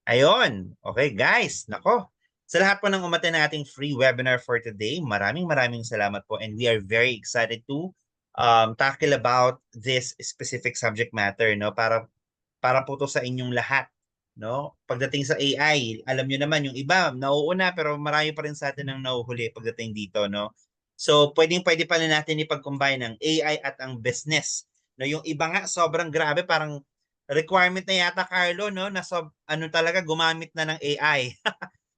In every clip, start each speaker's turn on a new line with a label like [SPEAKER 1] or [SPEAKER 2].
[SPEAKER 1] Ayun. Okay, guys. Nako. Sa lahat po ng umattend na ating free webinar for today, maraming salamat po and we are very excited to tackle about this specific subject matter, no? Para po to sa inyong lahat, no? Pagdating sa AI, alam niyo naman yung iba nauuna pero marami pa rin sa atin ang nahuhuli pagdating dito, no? So, pwede pa rin natin ipag-combine ang AI at ang business. No, yung iba nga sobrang grabe, parang requirement na yata, Carlo, no? Na ano talaga gumamit na ng AI.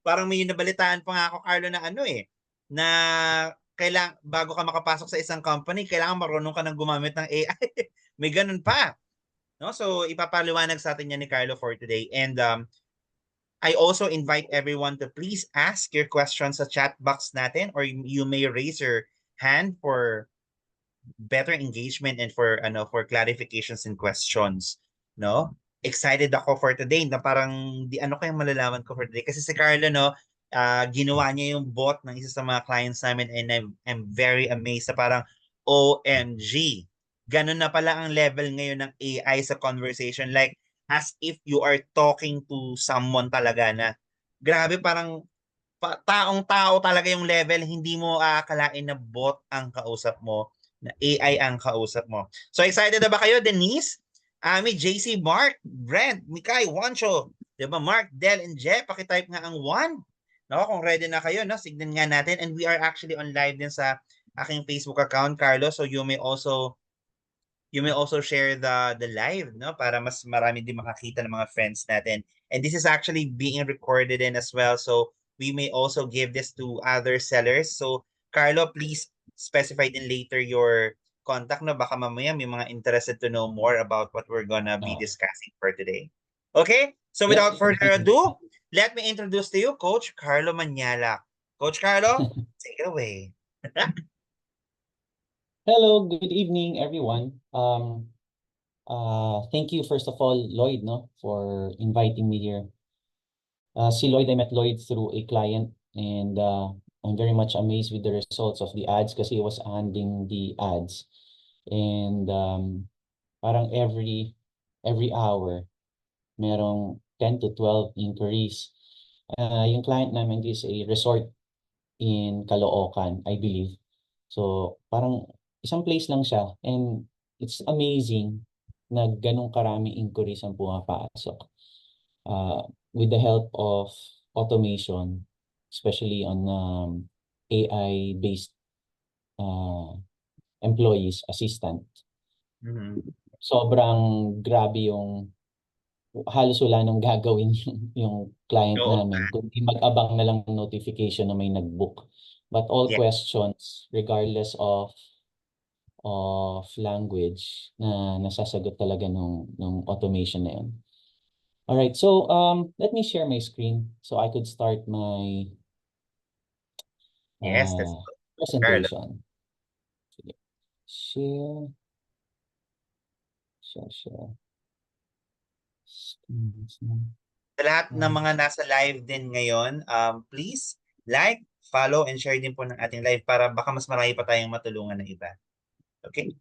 [SPEAKER 1] Parang may nabalitaan pa nga ako, Carlo, na ano na bago ka makapasok sa isang company, kailangan marunong ka ng gumamit ng AI. May ganun pa. No? So ipapaliwanag sa atin yan ni Carlo for today. And I also invite everyone to please ask your questions sa chat box natin, or you may raise your hand for better engagement and for clarifications and questions, no? Excited ako for today na parang di ano kayang malalaman ko for today kasi si Carlo, no, ginawa niya yung bot ng isa sa mga clients namin and I'm very amazed sa parang OMG. Ganun na pala ang level ngayon ng AI sa conversation, like as if you are talking to someone talaga na grabe, parang taong-tao talaga yung level, hindi mo aakalain na bot ang kausap mo, na AI ang kausap mo. So excited na ba kayo, Denise? Ami, JC, Mark, Brent, Mikay, Wancho, di ba? Mark, Del, and Jeff, pakitype nga ang one. No, kung ready na kayo, no, signan nga natin. And we are actually on live din sa aking Facebook account, Carlos. So you may also share the live, no, para mas marami din makakita ng mga friends natin. And this is actually being recorded in as well, so we may also give this to other sellers. So Carlo, please specify din later your contact, no, baka mamaya may mga interested to know more about what we're gonna be discussing for today. Okay, so without further ado, let me introduce to you Coach Carlo Manyala. Coach Carlo, take it away.
[SPEAKER 2] Hello, good evening, everyone. Thank you, first of all, Lloyd, no, for inviting me here. Si Lloyd, I met Lloyd through a client, and I'm very much amazed with the results of the ads kasi he was handling the ads. And parang every hour, merong 10 to 12 inquiries. Yung client namin is a resort in Caloocan, I believe. So parang isang place lang siya, and it's amazing na ganun karami inquiries ang pumapasok. With the help of automation, especially on AI-based employees, assistant. Sobrang grabe yung halos wala nang gagawin yung client namin, kundi mag-abang na lang notification na may nag-book. But all questions, regardless of language, na nasasagot talaga nung automation na yun. All right, so let me share my screen so I could start my presentation. Share.
[SPEAKER 1] Sa lahat ng mga nasa live din ngayon, please like, follow, and share din po ng ating live para baka mas marami pa tayong matulungan ng iba. Okay?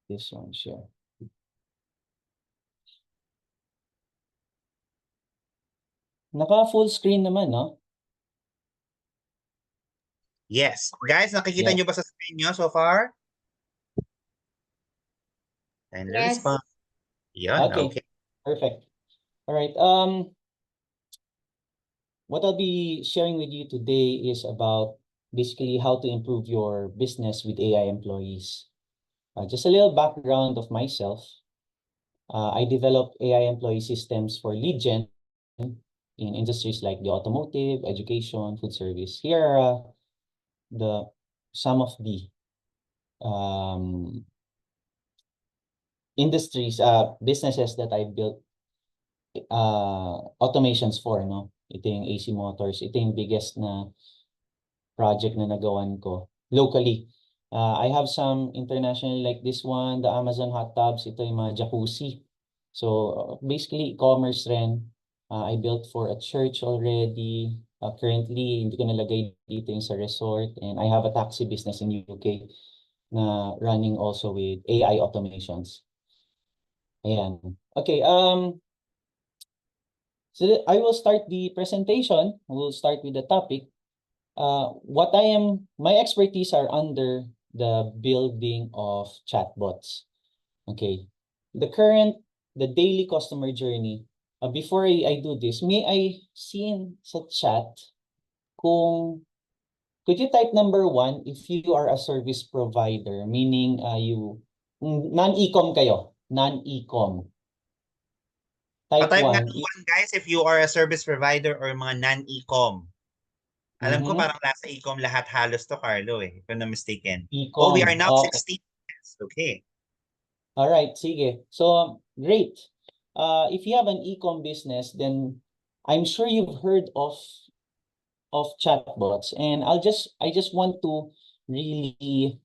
[SPEAKER 2] This one, share. Naka full screen naman, no?
[SPEAKER 1] Yes. Guys, nakikita nyo ba sa screen nyo so far? And
[SPEAKER 3] yes.
[SPEAKER 1] response. Yan, okay.
[SPEAKER 2] Perfect. All right. What I'll be sharing with you today is about basically how to improve your business with AI employees. Just a little background of myself. I developed AI employee systems for lead gen in industries like the automotive, education, food service. Here are some of the industries, businesses that I built automations for, no? Ito yung AC Motors. Ito yung biggest na project na nagawan ko locally. I have some internationally like this one, the Amazon hot tubs. Ito yung mga jacuzzi. So basically e-commerce rin. I built for a church already. Currently, hindi ko nalagay dito yung sa resort. And I have a taxi business in UK na running also with AI automations. Ayan. Okay, so I will start the presentation. We'll start with the topic. My expertise are under the building of chatbots. Okay. The daily customer journey. Before I do this, may I see sa chat kung could you type number 1 if you are a service provider, meaning non-ecom kayo, non-ecom. Type
[SPEAKER 1] Type nga
[SPEAKER 2] 1
[SPEAKER 1] ng
[SPEAKER 2] if
[SPEAKER 1] one, guys, if you are a service provider or mga non-ecom. Alam ko
[SPEAKER 2] mhm,
[SPEAKER 1] parang nasa ecom lahat halos to, Carlo, eh, if I'm not mistaken. Oh, we
[SPEAKER 2] ecom.
[SPEAKER 1] are now
[SPEAKER 2] Okay.
[SPEAKER 1] 16. Yes, okay.
[SPEAKER 2] All right, sige. So, great. If you have an ecom business, then I'm sure you've heard of chatbots, and I just want to really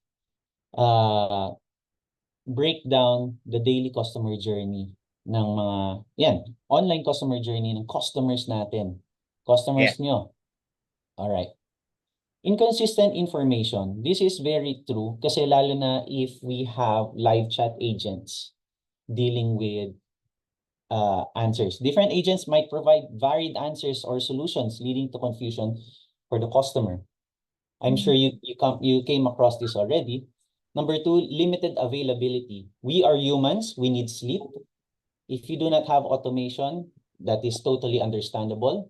[SPEAKER 2] uh break down the daily customer journey ng mga online customer journey ng customers natin.
[SPEAKER 1] Yeah.
[SPEAKER 2] Customers nyo. All right. Inconsistent information. This is very true kasi lalo na if we have live chat agents dealing with answers. Different agents might provide varied answers or solutions leading to confusion for the customer. I'm sure you came across this already. Number 2, limited availability. We are humans, we need sleep. If you do not have automation, that is totally understandable.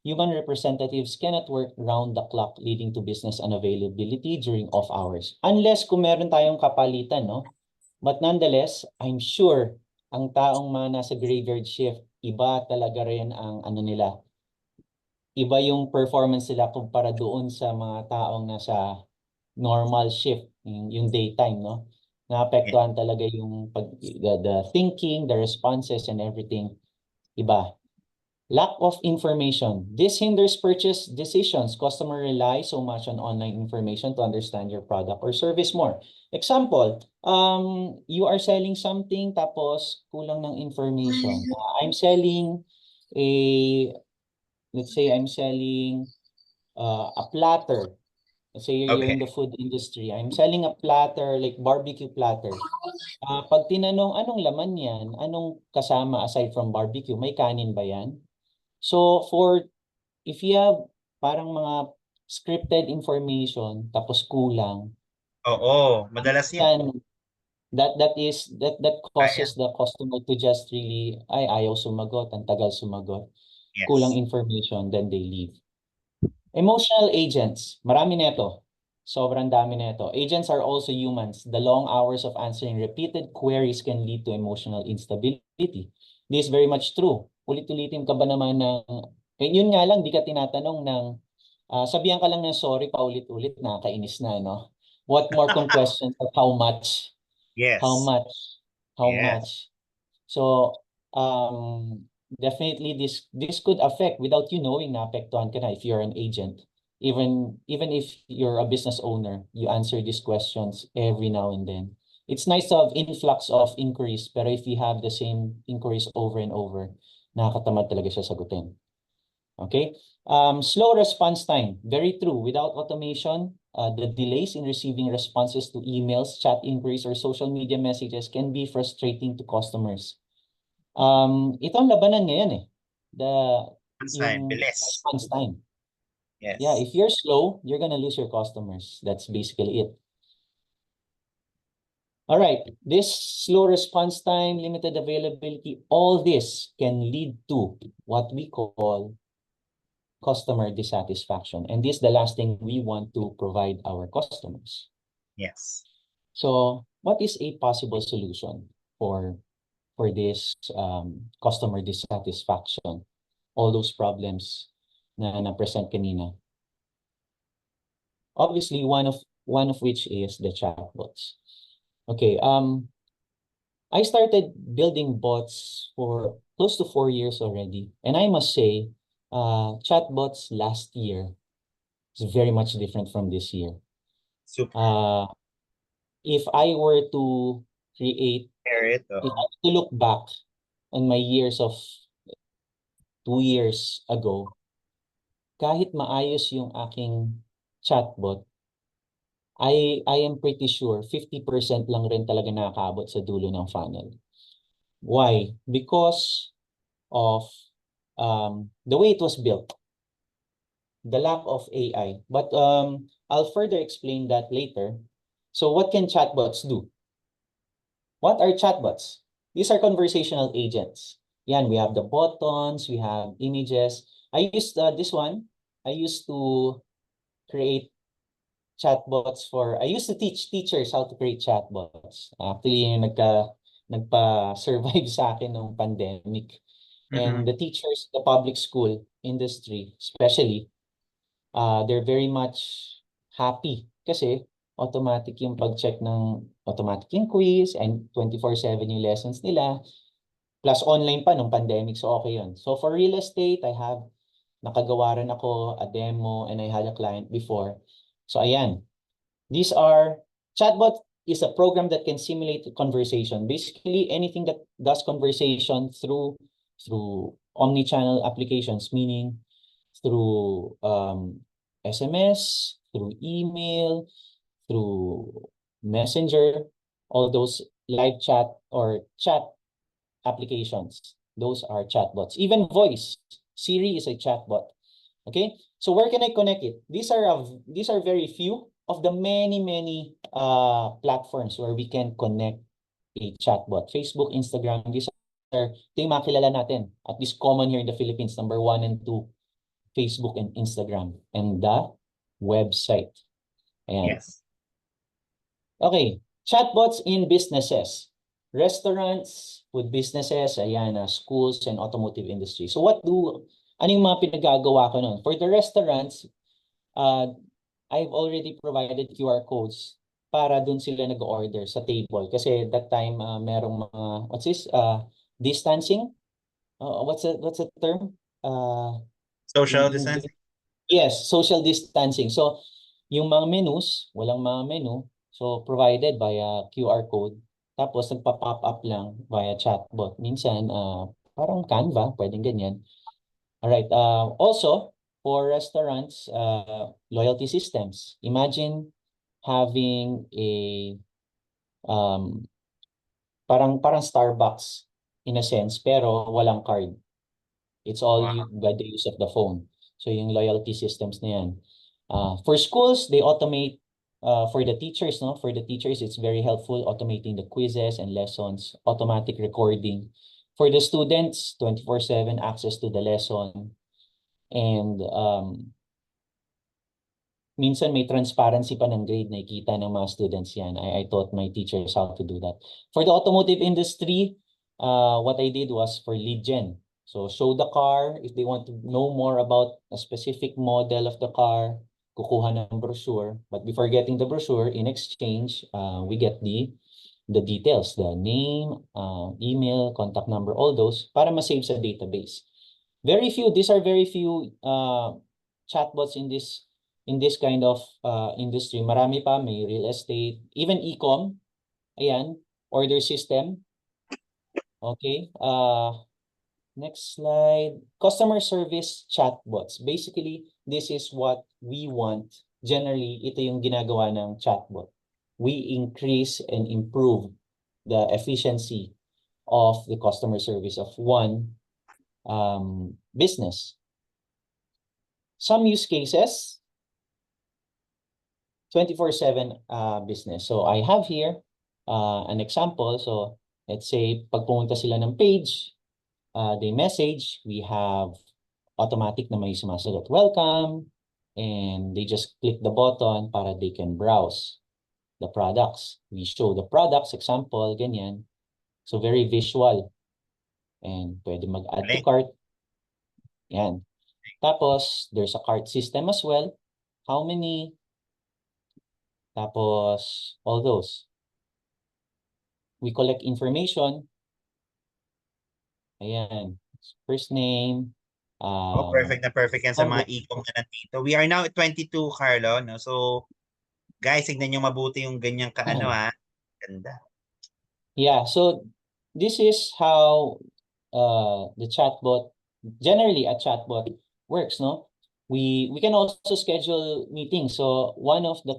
[SPEAKER 2] Human representatives cannot work round the clock, leading to business unavailability during off hours. Unless kung meron tayong kapalitan, no? But nonetheless, I'm sure ang taong mga nasa graveyard shift, iba talaga rin ang ano nila. Iba yung performance nila kumpara doon sa mga taong nasa normal shift, yung daytime, no?
[SPEAKER 1] Yeah.
[SPEAKER 2] Naapektuhan talaga yung the thinking, the responses, and everything. Iba. Lack of information. This hinders purchase decisions. Customer rely so much on online information to understand your product or service more. Example, you are selling something tapos kulang ng information. I'm selling a, let's say I'm selling a platter. Let's say you're
[SPEAKER 1] Okay.
[SPEAKER 2] in the food industry. I'm selling a platter, like barbecue platter. Pag tinanong anong laman yan, anong kasama aside from barbecue, may kanin ba yan? So if you have parang mga scripted information tapos kulang,
[SPEAKER 1] Oo, madalas yan.
[SPEAKER 2] yan, that
[SPEAKER 1] Kaya.
[SPEAKER 2] causes the customer to just really ayaw sumagot, ang tagal sumagot, kulang
[SPEAKER 1] Yes.
[SPEAKER 2] information, then they leave. Emotional agents, marami nito. Sobrang dami nito. Agents are also humans. The long hours of answering repeated queries can lead to emotional instability. This is very much true. Ulit-ulitin ka ba naman ng, yun nga lang, di ka tinatanong ng, sabihan ka lang ng sorry paulit-ulit, nakakainis na, no? What more kung questions of how much? How
[SPEAKER 1] Yes.
[SPEAKER 2] much? How
[SPEAKER 1] Yes.
[SPEAKER 2] much? So, definitely this could affect without you knowing naapektuhan ka na if you're an agent. Even if you're a business owner, you answer these questions every now and then. It's nice to have influx of inquiries, pero if you have the same inquiries over and over, nakakatamad talaga siya sagutin. Okay? Slow response time. Very true. Without automation, the delays in receiving responses to emails, chat inquiries, or social media messages can be frustrating to customers. Ito ang labanan ngayon eh.
[SPEAKER 1] Time,
[SPEAKER 2] Yung
[SPEAKER 1] bilis.
[SPEAKER 2] response time. Yeah,
[SPEAKER 1] Yes.
[SPEAKER 2] if you're slow, you're gonna lose your customers. That's basically it. All right, this slow response time, limited availability, all this can lead to what we call customer dissatisfaction. And this is the last thing we want to provide our customers.
[SPEAKER 1] Yes.
[SPEAKER 2] So what is a possible solution for this customer dissatisfaction? All those problems na present kanina. Obviously, one of which is the chatbots. Okay, I started building bots for close to 4 years already, and I must say, chatbots last year is very much different from this year.
[SPEAKER 1] Super.
[SPEAKER 2] If I were to create,
[SPEAKER 1] It.
[SPEAKER 2] if I were to look back on my years of 2 years ago, kahit maayos yung aking chatbot, I am pretty sure 50% lang rin talaga nakakaabot sa dulo ng funnel. Why? Because of the way it was built, the lack of AI. But I'll further explain that later. So what can chatbots do? What are chatbots? These are conversational agents. Yan, we have the buttons, we have images. I used this one. I used to create I used to teach teachers how to create chatbots. Actually, yung nagpa-survive sa akin ng pandemic. And
[SPEAKER 1] Mhm.
[SPEAKER 2] the teachers, the public school industry, especially, they're very much happy kasi automatic yung quiz and 24/7 yung lessons nila. Plus online pa nung pandemic, so okay yun. So for real estate, nakagawa rin ako a demo and I had a client before. So ayan, chatbot is a program that can simulate conversation. Basically, anything that does conversation through omni-channel applications, meaning through SMS, through email, through Messenger, all those live chat or chat applications. Those are chatbots. Even voice. Siri is a chatbot. Okay, so where can I connect it? These are very few of the many platforms where we can connect a chatbot. Facebook, Instagram, ito yung mga kilala natin. At least common here in the Philippines, number 1 and 2, Facebook and Instagram. And the website. Ayan.
[SPEAKER 1] Yes.
[SPEAKER 2] Okay, chatbots in businesses. Restaurants, food businesses, ayan, schools, and automotive industry. So ano yung mga pinagagawa ko nun? For the restaurants, I've already provided QR codes para dun sila nag-order sa table. Kasi that time, merong mga, what's this? Distancing? What's the term?
[SPEAKER 1] Social
[SPEAKER 2] Yung
[SPEAKER 1] distancing.
[SPEAKER 2] Yes, social distancing. So, yung mga menus, walang mga menu. So, provided via QR code. Tapos, nagpa-pop up lang via chatbot. Minsan, parang Canva, pwedeng ganyan. Alright. Also, for restaurants, loyalty systems. Imagine having um, parang Starbucks in a sense, pero walang card. It's all
[SPEAKER 1] Wow.
[SPEAKER 2] by the use of the phone. So yung loyalty systems na yan. For schools, they automate for the teachers, no? For the teachers, it's very helpful automating the quizzes and lessons, automatic recording. For the students, 24/7 access to the lesson. And minsan may transparency pa ng grade, nakikita ng mga students yan. I taught my teachers how to do that. For the automotive industry, what I did was for lead gen. So show the car, if they want to know more about a specific model of the car, kukuha ng brochure. But before getting the brochure, in exchange, we get the details, the name, email, contact number, all those, para ma-save sa database. These are very few chatbots in this kind of industry. Marami pa, may real estate, even e-com. Ayan, order system. Okay. Next slide. Customer service chatbots. Basically, this is what we want. Generally, ito yung ginagawa ng chatbot. We increase and improve the efficiency of the customer service of one business. Some use cases, 24/7 business. So I have here an example. So let's say pag pumunta sila ng page, they message, we have automatic na may sumasagot, welcome, and they just click the button para they can browse the products. We show the products, example, ganyan. So very visual. And pwede mag-add to
[SPEAKER 1] Galing.
[SPEAKER 2] cart. Yan. Tapos, there's a cart system as well. How many? Tapos, all those. We collect information. Ayan. First name.
[SPEAKER 1] Oh, perfect na perfect yan sa
[SPEAKER 2] Number.
[SPEAKER 1] mga e-com na nandito. We are now at 22, Carlo, no? So, guys, tignan nyo mabuti yung ganyang kaano ha. Ganda.
[SPEAKER 2] Yeah, so this is how the chatbot, generally a chatbot works, no? We can also schedule meetings. So one of the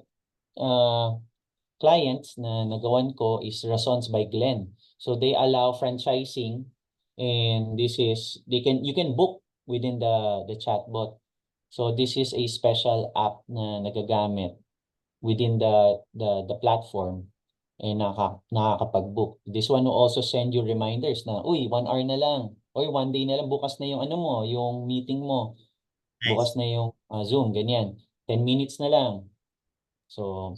[SPEAKER 2] clients na nagawan ko is Razons by Glenn. So they allow franchising, and this is you can book within the chatbot. So this is a special app na nagagamit within the platform, and nakakapag-book. This one will also send you reminders na, uy, 1 hour na lang, or 1 day na lang, bukas na yung ano mo, yung meeting mo, bukas
[SPEAKER 1] Nice.
[SPEAKER 2] na yung Zoom, ganyan. 10 minutes na lang. So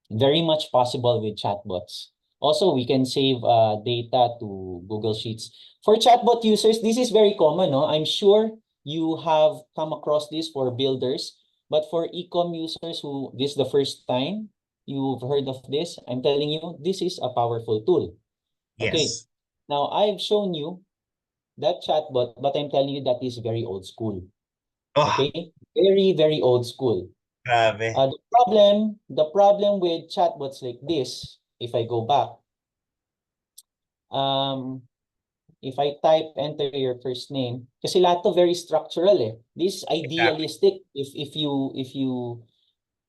[SPEAKER 2] very much possible with chatbots. Also, we can save data to Google Sheets. For chatbot users, this is very common, no? I'm sure you have come across this for builders, but for e-com users who this is the first time you've heard of this, I'm telling you, this is a powerful tool. Okay.
[SPEAKER 1] Yes.
[SPEAKER 2] Now, I've shown you that chatbot, but I'm telling you that is very old school.
[SPEAKER 1] Oh,
[SPEAKER 2] Okay? Very, very old school.
[SPEAKER 1] grabe.
[SPEAKER 2] The problem with chatbots like this, if I go back, if I type enter your first name, kasi lahat to very structural eh. This is idealistic if you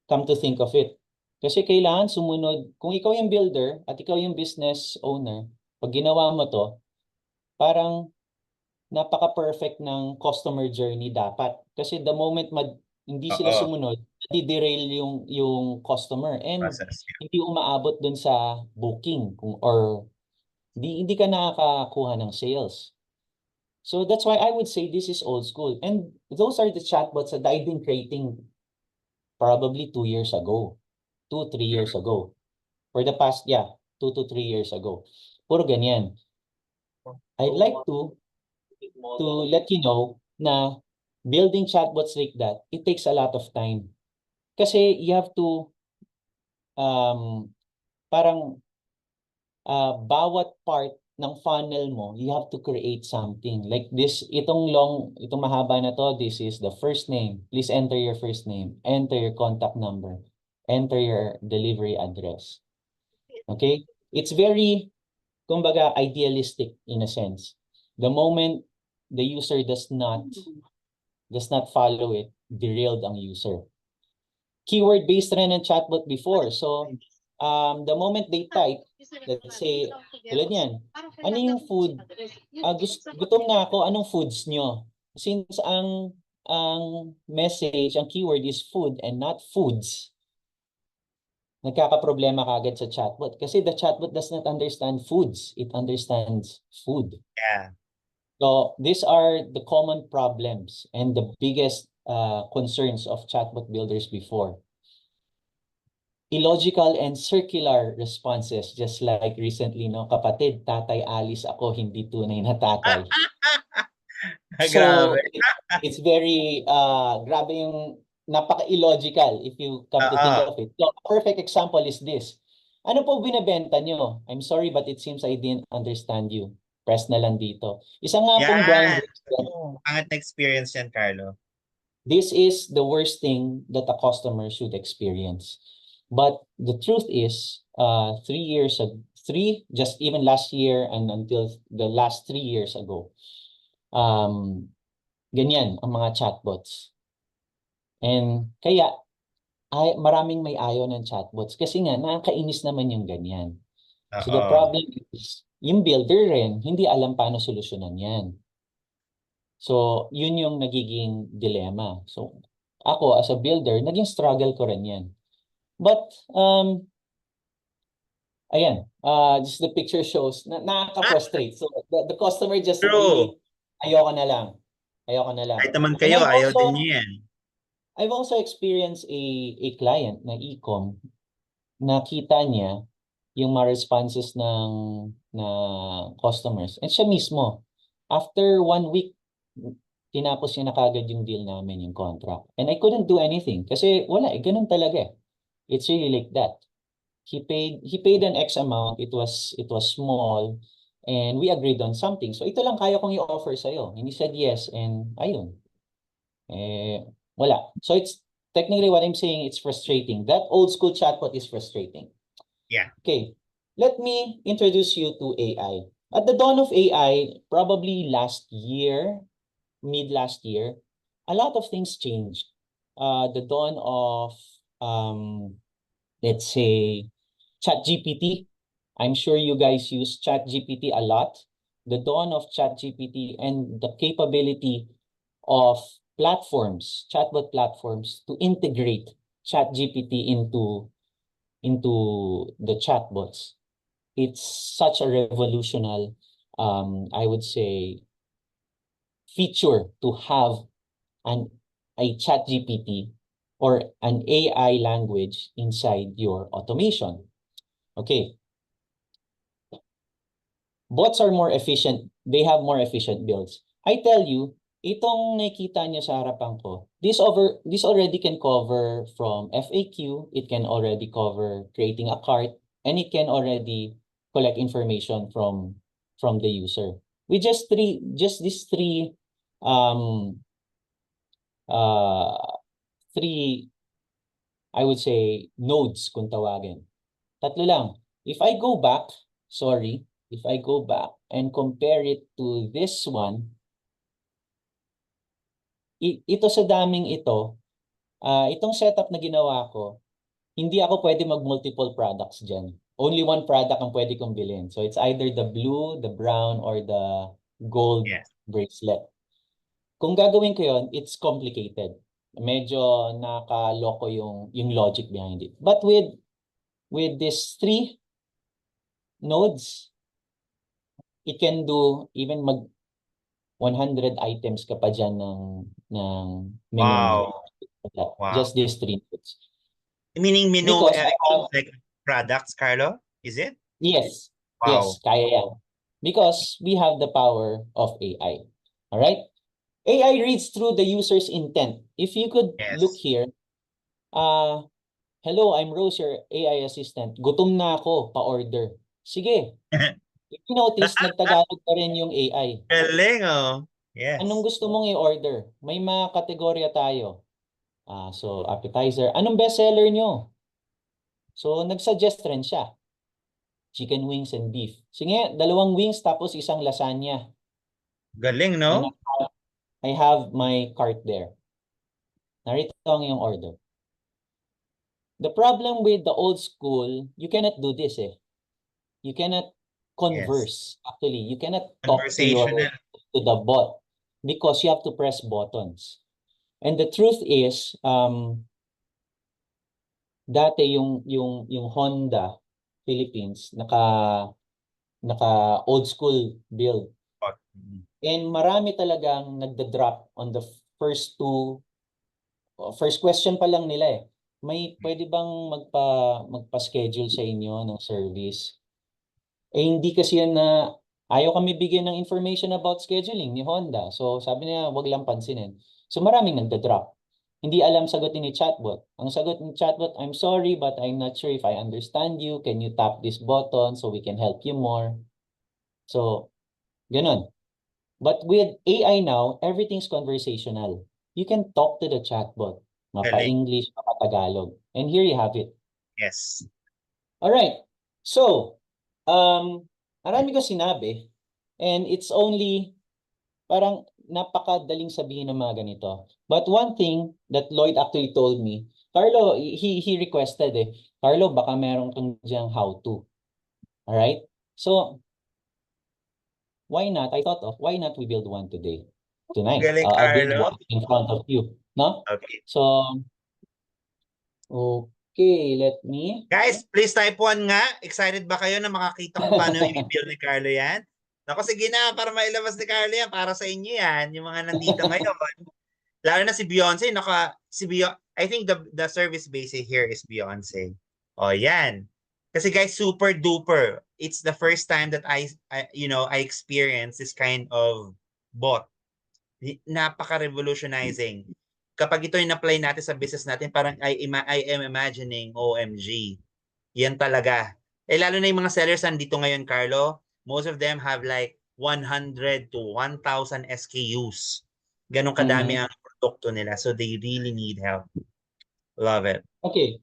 [SPEAKER 2] come to think of it. Kasi kailangan sumunod, kung ikaw yung builder at ikaw yung business owner, pag ginawa mo to, parang napaka-perfect ng customer journey dapat. Kasi the moment hindi sila
[SPEAKER 1] Oo.
[SPEAKER 2] sumunod, di-derail yung customer, and
[SPEAKER 1] Process.
[SPEAKER 2] hindi umaabot dun sa booking or hindi ka nakakakuha ng sales. So that's why I would say this is old school. And those are the chatbots that I've been creating probably 2 years ago. 2-3 years ago. For the past, 2 to 3 years ago. Puro ganyan. I'd like to let you know na building chatbots like that, it takes a lot of time. Kasi you have to parang bawat part ng funnel mo, you have to create something. Like this, itong mahaba na to, this is the first name. Please enter your first name. Enter your contact number. Enter your delivery address. Okay? It's very, kumbaga, idealistic in a sense. The moment the user does not follow it, derailed ang user. Keyword-based rin ang chatbot before. So, the moment they type, let's say, tulad yan, ano yung food? Gutom na ako, anong foods nyo? Since ang message, ang keyword is food and not foods, nagkakaproblema kagad sa chatbot. Kasi the chatbot does not understand foods. It understands food.
[SPEAKER 1] Yeah.
[SPEAKER 2] So these are the common problems and the biggest concerns of chatbot builders before. Illogical and circular responses, just like recently, no, kapatid, tatay Alice ako, hindi tunay na tatay. So
[SPEAKER 1] Grabe.
[SPEAKER 2] it's very grabe yung napaka-illogical if you come to think
[SPEAKER 1] Oo.
[SPEAKER 2] of it. So a perfect example is this. Ano po binebenta nyo? I'm sorry but it seems I didn't understand you. Press na lang dito. Isa nga pong blind
[SPEAKER 1] Yan.
[SPEAKER 2] restaurant.
[SPEAKER 1] Pangit na experience yan, Carlo.
[SPEAKER 2] This is the worst thing that a customer should experience. But the truth is, 3 years ago, just even last year and until the last 3 years ago, ganyan ang mga chatbots. And kaya, maraming may ayaw ng chatbots kasi nga, nakakainis naman yung ganyan. So the
[SPEAKER 1] Oo.
[SPEAKER 2] problem is, yung builder rin, hindi alam paano solusyonan yan. So, yun yung nagiging dilemma. So, ako as a builder, naging struggle ko rin yan. But, ayan, just the picture shows, nakaka-frustrate. So, the customer just
[SPEAKER 1] True.
[SPEAKER 2] really, ayoko na lang. Ayoko na lang.
[SPEAKER 1] Kahit naman
[SPEAKER 2] And
[SPEAKER 1] kayo, ayaw din niyo yan.
[SPEAKER 2] I've also experienced a client na e-com, nakita niya yung mga responses na customers. And siya mismo, after 1 week, tinapos niya na kagad yung deal namin, yung contract. And I couldn't do anything kasi wala, ganun talaga. It's really like that. He paid an X amount, it was small, and we agreed on something. So ito lang kaya kong i-offer sa'yo. And he said yes, and ayun. Wala. So it's technically what I'm saying, it's frustrating. That old school chatbot is frustrating.
[SPEAKER 1] Yeah.
[SPEAKER 2] Okay, let me introduce you to AI. At the dawn of AI, probably mid last year, a lot of things changed. The dawn of, let's say, ChatGPT. I'm sure you guys use ChatGPT a lot. The dawn of ChatGPT and the capability of platforms, chatbot platforms, to integrate ChatGPT into the chatbots. It's such a revolutionary, I would say, feature to have a ChatGPT or an AI language inside your automation. Okay. Bots are more efficient. They have more efficient builds. I tell you, itong nakita niyo sa harapan ko, this already can cover from FAQ, it can already cover creating a cart, and it can already collect information from the user. With just these three I would say nodes kung tawagin. Tatlo lang. If I go back and compare it to this one, ito sa daming ito, itong setup na ginawa ko, hindi ako pwede mag-multiple products dyan. Only one product ang pwede kong bilhin. So it's either the blue, the brown, or the gold bracelet. Kung gagawin ko yun, it's complicated. Medyo nakaloko yung logic behind it. But with these three nodes, it can do even 100 items ka pa dyan ng menu.
[SPEAKER 1] Wow.
[SPEAKER 2] Just these three nodes.
[SPEAKER 1] Meaning menu
[SPEAKER 2] Because
[SPEAKER 1] like products, Carlo? Is it?
[SPEAKER 2] Yes.
[SPEAKER 1] Wow.
[SPEAKER 2] Yes, kaya yan. Because we have the power of AI. All right? AI reads through the user's intent. If you could look here, hello, I'm Rose, your AI assistant. Gutom na ako, pa-order. Sige. If you notice, nagtagalog pa rin yung AI.
[SPEAKER 1] Galing, oh. Yes.
[SPEAKER 2] Anong gusto mong i-order? May mga kategorya tayo. So, appetizer. Anong bestseller nyo? So, nag-suggest rin siya. Chicken wings and beef. Sige, 2 wings tapos isang lasagna.
[SPEAKER 1] Galing, no?
[SPEAKER 2] And I have my cart there. Narito ang iyong order. The problem with the old school, you cannot do this eh. You cannot converse. Actually, you cannot talk to the bot because you have to press buttons. And the truth is, dati yung Honda Philippines naka old school build. And marami talagang nagda-drop on the first question pa lang nila eh. May pwede bang magpa-schedule sa inyo ng service? Eh hindi kasi yan na ayaw kami bigyan ng information about scheduling ni Honda. So sabi niya, wag lang pansinin. So maraming nagda-drop. Hindi alam sagutin ni chatbot. Ang sagot ni chatbot, I'm sorry but I'm not sure if I understand you. Can you tap this button so we can help you more? So, ganun. But with AI now, everything's conversational. You can talk to the chatbot. Mapa-English, mapa-Tagalog. And here you have it.
[SPEAKER 1] Yes.
[SPEAKER 2] All right. So, marami ko sinabi. And it's only parang napakadaling sabihin ng mga ganito. But one thing that Lloyd actually told me, Carlo, he requested eh, Carlo, baka meron kang diyang how to. All right? So, why not? I thought of, why not we build one tonight?
[SPEAKER 1] Galing,
[SPEAKER 2] I'll build
[SPEAKER 1] Carlo.
[SPEAKER 2] one in front of you. No?
[SPEAKER 1] Okay.
[SPEAKER 2] So, okay, let me.
[SPEAKER 1] Guys, please type 1 nga. Excited ba kayo na makakita kung paano i-build ni Carlo yan? Naku, sige na, para mailabas ni Carlo yan. Para sa inyo yan, yung mga nandito ngayon. Lalo na si Beyonce. I think the service base here is Beyonce. Oh, yan. Kasi guys, super duper. It's the first time that I experience this kind of bot. Napaka-revolutionizing. Kapag ito yung apply natin sa business natin, parang I am imagining, OMG. Yan talaga. Eh lalo na yung mga sellers nandito ngayon, Carlo, most of them have like 100 to 1,000 SKUs. Ganong kadami ang produkto nila. So they really need help. Love it.
[SPEAKER 2] Okay.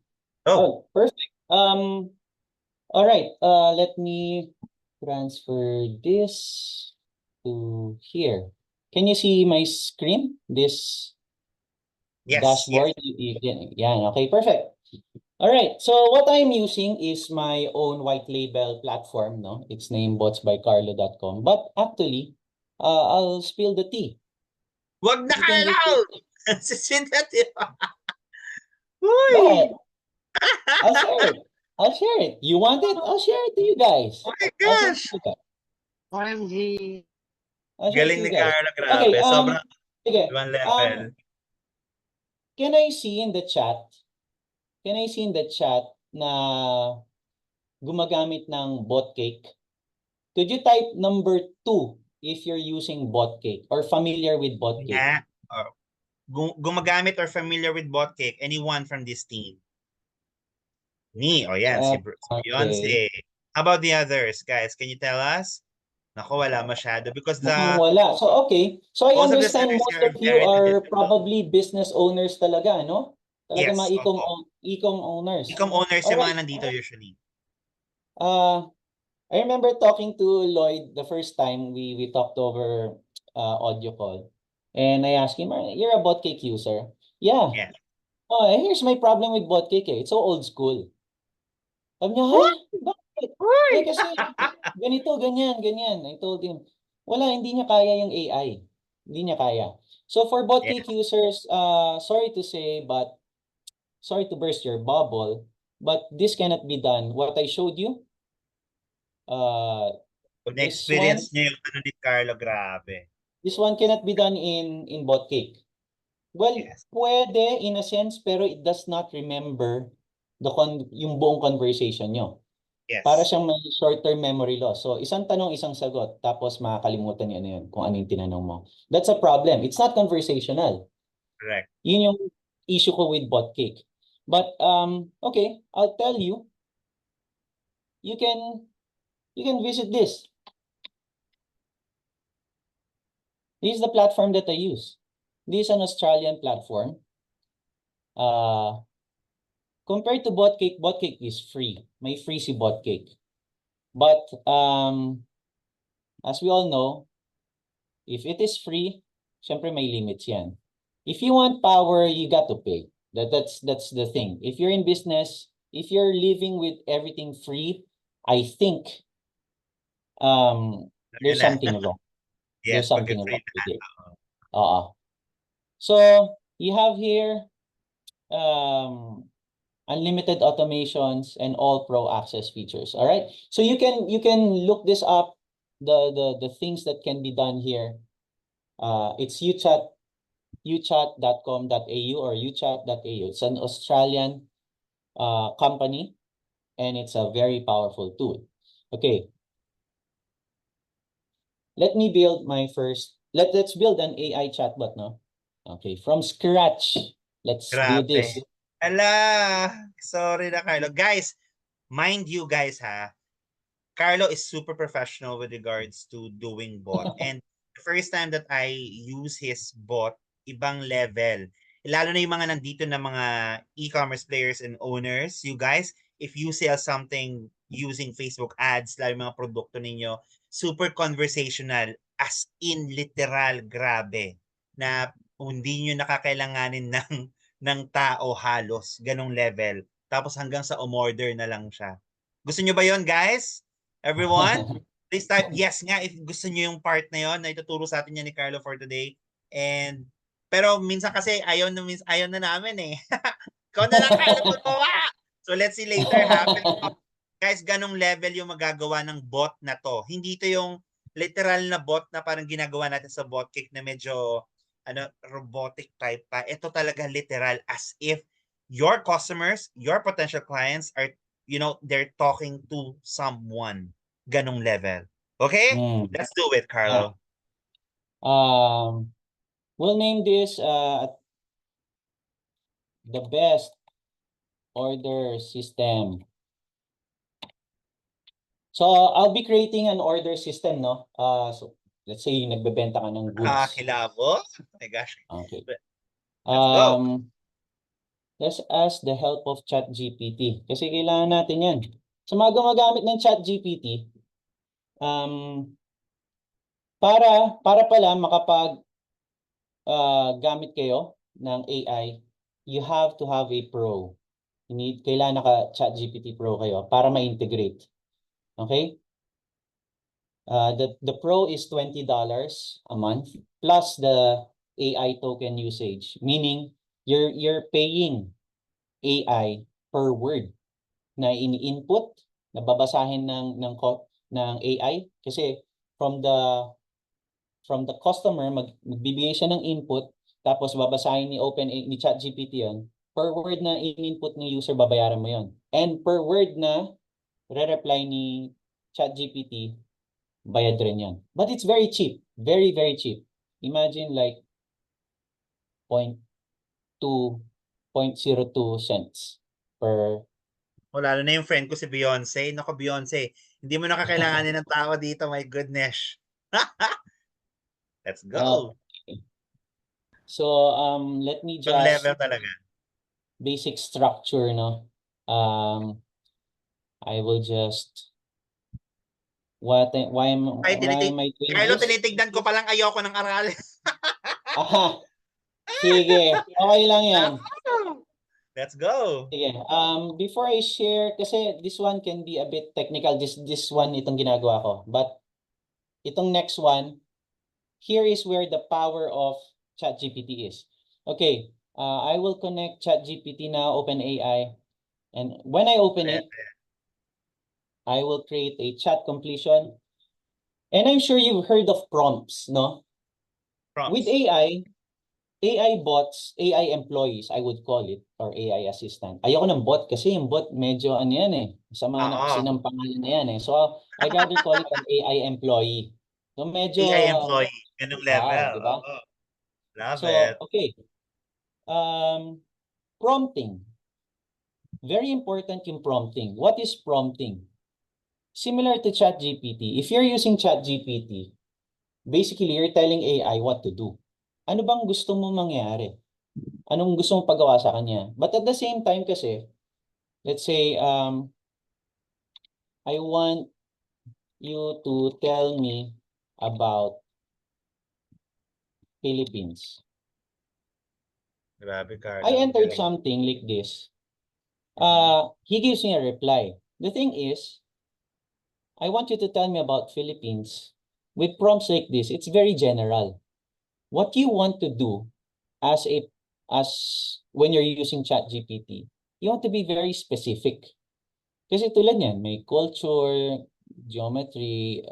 [SPEAKER 1] Oh,
[SPEAKER 2] perfect. All right. Let me transfer this to here. Can you see my screen? This
[SPEAKER 1] yes,
[SPEAKER 2] dashboard?
[SPEAKER 1] yes.
[SPEAKER 2] Yeah, okay, perfect. All right. So what I'm using is my own white label platform, no? It's named botsbycarlo.com. But actually, I'll spill the tea.
[SPEAKER 1] Wag na,
[SPEAKER 2] You can use
[SPEAKER 1] Carlo!
[SPEAKER 2] it.
[SPEAKER 1] Siswin natin.
[SPEAKER 2] But
[SPEAKER 1] Uy!
[SPEAKER 2] I'll share it. I'll share it. You want it? I'll share it to you guys.
[SPEAKER 1] Oh my
[SPEAKER 2] I'll share it to
[SPEAKER 1] gosh!
[SPEAKER 2] you guys.
[SPEAKER 3] OMG.
[SPEAKER 2] I'll share it to
[SPEAKER 1] Galing
[SPEAKER 2] you
[SPEAKER 1] ni
[SPEAKER 2] guys.
[SPEAKER 1] Carlo,
[SPEAKER 2] Okay,
[SPEAKER 1] grabe. Sobrang
[SPEAKER 2] sige.
[SPEAKER 1] ibang level.
[SPEAKER 2] Can I see in the chat? Can I see in the chat na gumagamit ng BotCake? Could you type number 2 if you're using BotCake or familiar with BotCake?
[SPEAKER 1] Yeah. Oh. Gumagamit or familiar with BotCake? Anyone from this team? Me. Oh, yan. Si
[SPEAKER 2] Okay.
[SPEAKER 1] Beyonce. How about the others, guys? Can you tell us? Naku, wala masyado. Because
[SPEAKER 2] Mukhang wala. So, okay. So, I
[SPEAKER 1] most of the
[SPEAKER 2] understand
[SPEAKER 1] sellers
[SPEAKER 2] most
[SPEAKER 1] here
[SPEAKER 2] of
[SPEAKER 1] are
[SPEAKER 2] you
[SPEAKER 1] very
[SPEAKER 2] are
[SPEAKER 1] digital.
[SPEAKER 2] probably business owners talaga, no? Talaga
[SPEAKER 1] Yes.
[SPEAKER 2] mga e-com owners.
[SPEAKER 1] E-com owners yung mga
[SPEAKER 2] Alright.
[SPEAKER 1] nandito usually.
[SPEAKER 2] I remember talking to Lloyd the first time we talked over audio call. And I asked him, you're a BotCake user? Yeah.
[SPEAKER 1] Yeah.
[SPEAKER 2] Oh, here's my problem with BotCake eh. It's so old school. Sabi niya, ha?
[SPEAKER 1] Uy!
[SPEAKER 2] Bakit?
[SPEAKER 1] Uy!
[SPEAKER 2] Kasi ganito, ganyan, ganyan. I told him, wala, hindi niya kaya yung AI. Hindi niya kaya. So for
[SPEAKER 1] Yeah.
[SPEAKER 2] BotCake users, sorry to say, but sorry to burst your bubble, but this cannot be done. What I showed you,
[SPEAKER 1] Kung
[SPEAKER 2] this one,
[SPEAKER 1] na-experience niyo yung ano ni Carlo, grabe.
[SPEAKER 2] this one cannot be done in BotCake. Well,
[SPEAKER 1] Yes.
[SPEAKER 2] pwede in a sense, pero it does not remember yung buong conversation nyo.
[SPEAKER 1] Yes.
[SPEAKER 2] Para siyang may short-term memory loss. So, isang tanong, isang sagot, tapos makakalimutan niya na yun kung ano yung tinanong mo. That's a problem. It's not conversational.
[SPEAKER 1] Correct.
[SPEAKER 2] Yun yung issue ko with BotCake. But, okay, I'll tell you, you can visit this. This is the platform that I use. This is an Australian platform. Compared to BotCake, BotCake is free. May free si BotCake. But as we all know, if it is free, syempre may limits yan. If you want power, you got to pay. That's the thing. If you're in business, if you're living with everything free, I think there's something wrong.
[SPEAKER 1] Yes,
[SPEAKER 2] There's something
[SPEAKER 1] pag-free
[SPEAKER 2] wrong with it. So you have here unlimited automations and all pro access features. All right. So you can look this up. The things that can be done here. It's uchat.com.au or uchat.au. It's an Australian company, and it's a very powerful tool. Okay. Let me build my first. Let's build an AI chatbot, no? Okay, from scratch. Let's do this.
[SPEAKER 1] Grabe. Ala, sorry na Carlo. Guys, mind you guys ha, Carlo is super professional with regards to doing bot. And the first time that I use his bot, ibang level. Lalo na yung mga nandito na mga e-commerce players and owners. You guys, if you sell something using Facebook ads, lalo yung mga produkto ninyo, super conversational, as in literal, grabe. Na hindi nyo nakakailanganin ng tao halos, ganong level. Tapos hanggang sa umorder na lang siya. Gusto nyo ba yon guys? Everyone, please type yes nga if gusto niyo yung part na yon na ituturo sa atin yan ni Carlo for today. And pero minsan kasi ayaw na namin eh. Ikaw na lang Carlo gumawa. So let's see later ha. Pero, guys, ganong level yung magagawa ng bot na to. Hindi to yung literal na bot na parang ginagawa natin sa BotCake na medyo robotic type pa. Ito talaga literal as if your customers, your potential clients are they're talking to someone. Ganong level. Okay? Let's do it, Carlo.
[SPEAKER 2] We'll name this the best order system. So I'll be creating an order system, no? So let's say nagbebenta ka ng goods.
[SPEAKER 1] Kilabo? Oh my gosh.
[SPEAKER 2] Okay.
[SPEAKER 1] Let's go.
[SPEAKER 2] Let's ask the help of ChatGPT kasi kailangan natin yan. Sa mga gumagamit ng ChatGPT, para pala makapag gamit kayo ng AI, you have to have a pro. Kailangan naka ChatGPT Pro kayo para ma-integrate. Okay? The Pro is $20 a month plus the AI token usage, meaning you're paying AI per word na ini-input, na babasahin ng AI kasi from the customer magbibigay siya ng input tapos babasahin ni ChatGPT 'yon. Per word na in-input ng user babayaran mo 'yon. And per word na re-reply ni ChatGPT bayad rin 'yan. But it's very cheap, very very cheap. Imagine like 0.02 cents per
[SPEAKER 1] O lalo na yung friend ko si Beyonce. Nako, Beyonce, hindi mo nakakailanganin ng tao dito. My goodness. Let's go.
[SPEAKER 2] So let me
[SPEAKER 1] Ibang
[SPEAKER 2] just
[SPEAKER 1] level talaga.
[SPEAKER 2] basic structure, no? I will just why am
[SPEAKER 1] Ay,
[SPEAKER 2] I doing
[SPEAKER 1] Carlo,
[SPEAKER 2] this?
[SPEAKER 1] tinitignan ko palang ayoko ng aralin.
[SPEAKER 2] Aha, sige, okay lang yan.
[SPEAKER 1] Let's go.
[SPEAKER 2] Sige, before I share, kasi this one can be a bit technical, this one itong ginagawa ko. But itong next one, here is where the power of ChatGPT is. Okay, I will connect ChatGPT now, OpenAI. And when I open it, I will create a chat completion. And I'm sure you've heard of prompts, no? With
[SPEAKER 1] Prompts.
[SPEAKER 2] AI bots, AI employees, I would call it, or AI assistant. Ayoko ng bot kasi yung bot medyo ano yan eh. Sama na kasi
[SPEAKER 1] Oo.
[SPEAKER 2] ng pangalan na yan eh. So, I'd rather call it an AI employee. So, medyo,
[SPEAKER 1] AI employee. Ganung
[SPEAKER 2] wow,
[SPEAKER 1] level.
[SPEAKER 2] di ba?
[SPEAKER 1] Oo. Love
[SPEAKER 2] So,
[SPEAKER 1] it.
[SPEAKER 2] okay. Prompting. Very important yung prompting. What is prompting? Similar to ChatGPT. If you're using ChatGPT, basically, you're telling AI what to do. Ano bang gusto mo mangyari? Anong gusto mong pagawa sa kanya? But at the same time kasi, let's say, I want you to tell me about Philippines.
[SPEAKER 1] Grabe, Carlo.
[SPEAKER 2] I entered
[SPEAKER 1] Galing.
[SPEAKER 2] something like this. He gives me a reply. The thing is, I want you to tell me about Philippines. With prompts like this, it's very general. What you want to do as when you're using ChatGPT, you want to be very specific. Kasi tulad niyan, may culture, geometry,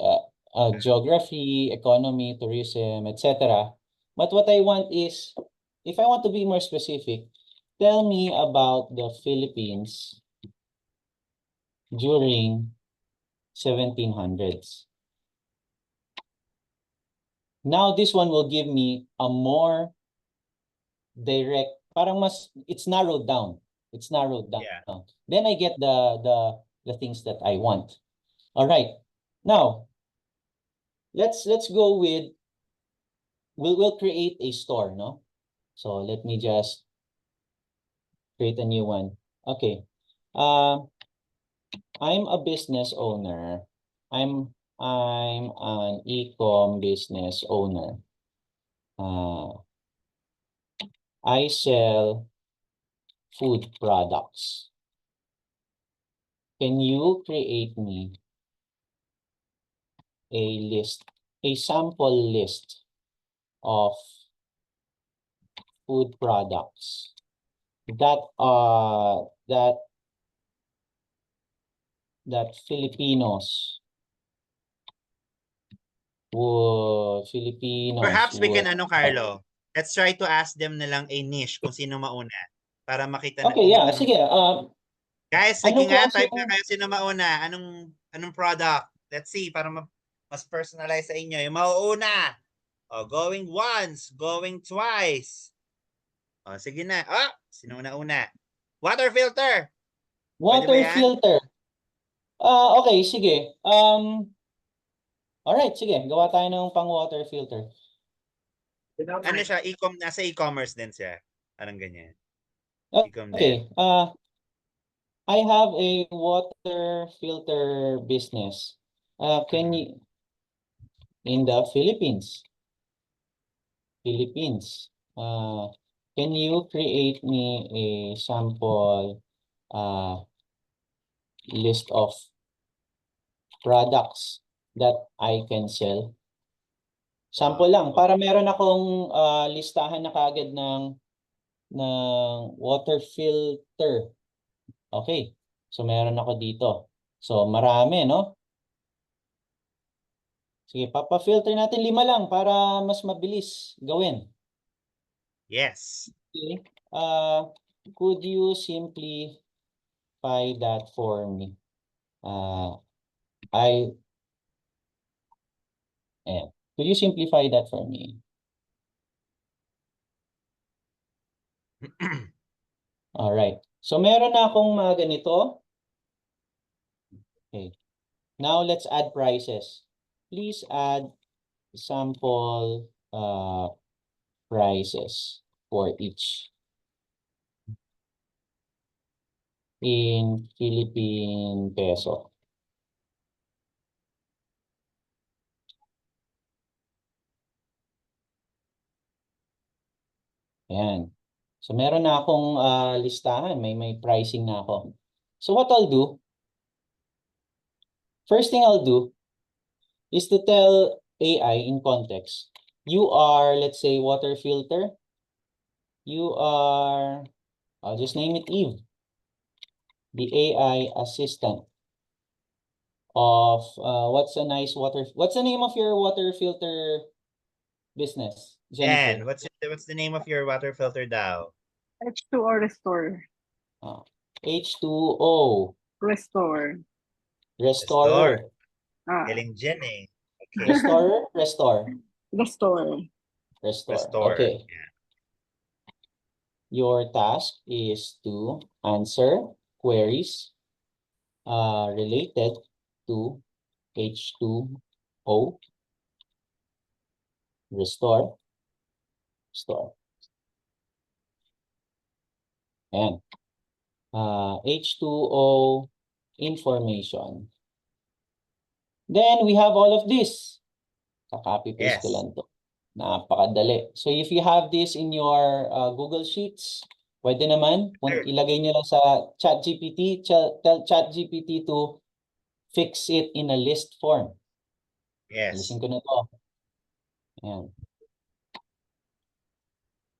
[SPEAKER 2] geography, economy, tourism, etc. But what I want is, if I want to be more specific, tell me about the Philippines during 1700s. Now this one will give me a more direct, parang it's narrowed down. It's narrowed down.
[SPEAKER 1] Yeah.
[SPEAKER 2] Then I get the things that I want. All right. Now, let's go with, we'll create a store, no? So let me just create a new one. Okay. I'm a business owner. I'm an e-com business owner. I sell food products. Can you create me a sample list of food products that Filipinos
[SPEAKER 1] Perhaps we can,
[SPEAKER 2] would.
[SPEAKER 1] Carlo, let's try to ask them na lang a niche kung sino mauna para makita
[SPEAKER 2] Okay,
[SPEAKER 1] kung
[SPEAKER 2] yeah,
[SPEAKER 1] anong...
[SPEAKER 2] sige.
[SPEAKER 1] Guys, sige
[SPEAKER 2] Anong
[SPEAKER 1] nga, type
[SPEAKER 2] klaseng
[SPEAKER 1] na kayo sino mauna. Anong product? Let's see, para mas personalize sa inyo. Yung mauuna. Oh, going once, going twice. Oh, sige na. Oh, sino una? Water filter. Pwede ba
[SPEAKER 2] water
[SPEAKER 1] yan?
[SPEAKER 2] filter? Okay, sige. Alright, sige. Gawa tayo ng pang water filter.
[SPEAKER 1] Ano siya? Nasa e-commerce din siya. Parang ganyan. E-com din.
[SPEAKER 2] Okay. I have a water filter business. Can you, in the Philippines, can you create me a sample list of products that I can sell. Sample lang, para meron akong listahan na kaagad ng water filter. Okay, so meron ako dito. So marami, no? Sige, papafilter natin 5 lang para mas mabilis gawin.
[SPEAKER 1] Yes.
[SPEAKER 2] Okay. Could you simplify that for me? Could you simplify that for me? All right. So meron na akong mga ganito. Okay. Now let's add prices. Please add sample prices for each in Philippine peso. Ayan. So meron na akong listahan, may pricing na ako. So what I'll do, first thing I'll do is to tell AI in context, you are, let's say, water filter. You are, I'll just name it Eve, the AI assistant of what's the name of your water filter business,
[SPEAKER 1] And
[SPEAKER 2] Jennifer?
[SPEAKER 1] what's the name of your water filter daw?
[SPEAKER 3] H2O Restore.
[SPEAKER 2] H2O.
[SPEAKER 3] Restore.
[SPEAKER 2] Restorer.
[SPEAKER 1] Galing dyan eh. Okay.
[SPEAKER 2] Restorer? Restore.
[SPEAKER 3] Restore.
[SPEAKER 2] Restore.
[SPEAKER 1] Restore.
[SPEAKER 2] Okay.
[SPEAKER 1] Yeah.
[SPEAKER 2] Your task is to answer queries related to H2O. Restore. And H2O information. Then we have all of this. Copy paste ko
[SPEAKER 1] Yes.
[SPEAKER 2] lang to. Napakadali. So if you have this in your Google Sheets, pwede naman ilagay nyo lang sa ChatGPT. Tell ChatGPT to fix it in a list form.
[SPEAKER 1] Yes.
[SPEAKER 2] Alisin ko na to. Ayan.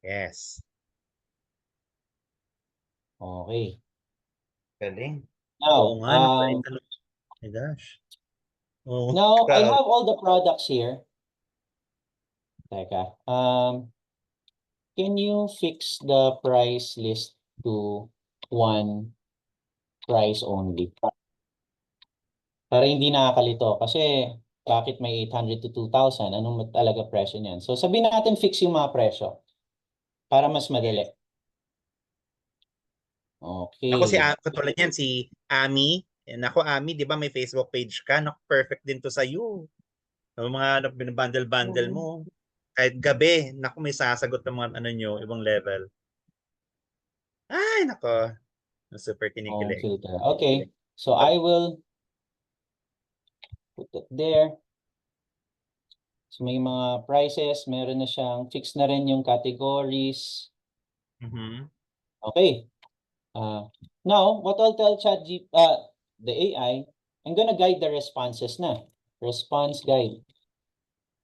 [SPEAKER 1] Yes.
[SPEAKER 2] Okay.
[SPEAKER 1] Galing.
[SPEAKER 2] Now,
[SPEAKER 1] Oo nga, oh my gosh. Oh,
[SPEAKER 2] now I
[SPEAKER 1] proud.
[SPEAKER 2] have all the products here. Teka. Can you fix the price list to one price only? Para hindi nakakalito. Kasi bakit may 800 to 2,000? Anong talaga presyo niyan? So sabihin natin fix yung mga presyo para mas madali. Okay.
[SPEAKER 1] Ako katulad yan, si Ami. Ako, Ami, di ba may Facebook page ka? Naku, perfect din to sa'yo. Yung mga binabundle-bundle mo. Kahit gabi, naku, may sasagot ng mga ibang level. Ay, nako. Super kinikilig.
[SPEAKER 2] Filter. Okay. So I will put it there. So may mga prices, meron na siyang fix na rin yung categories. Okay. Now, what I'll tell the AI, I'm gonna guide the responses na. Response guide.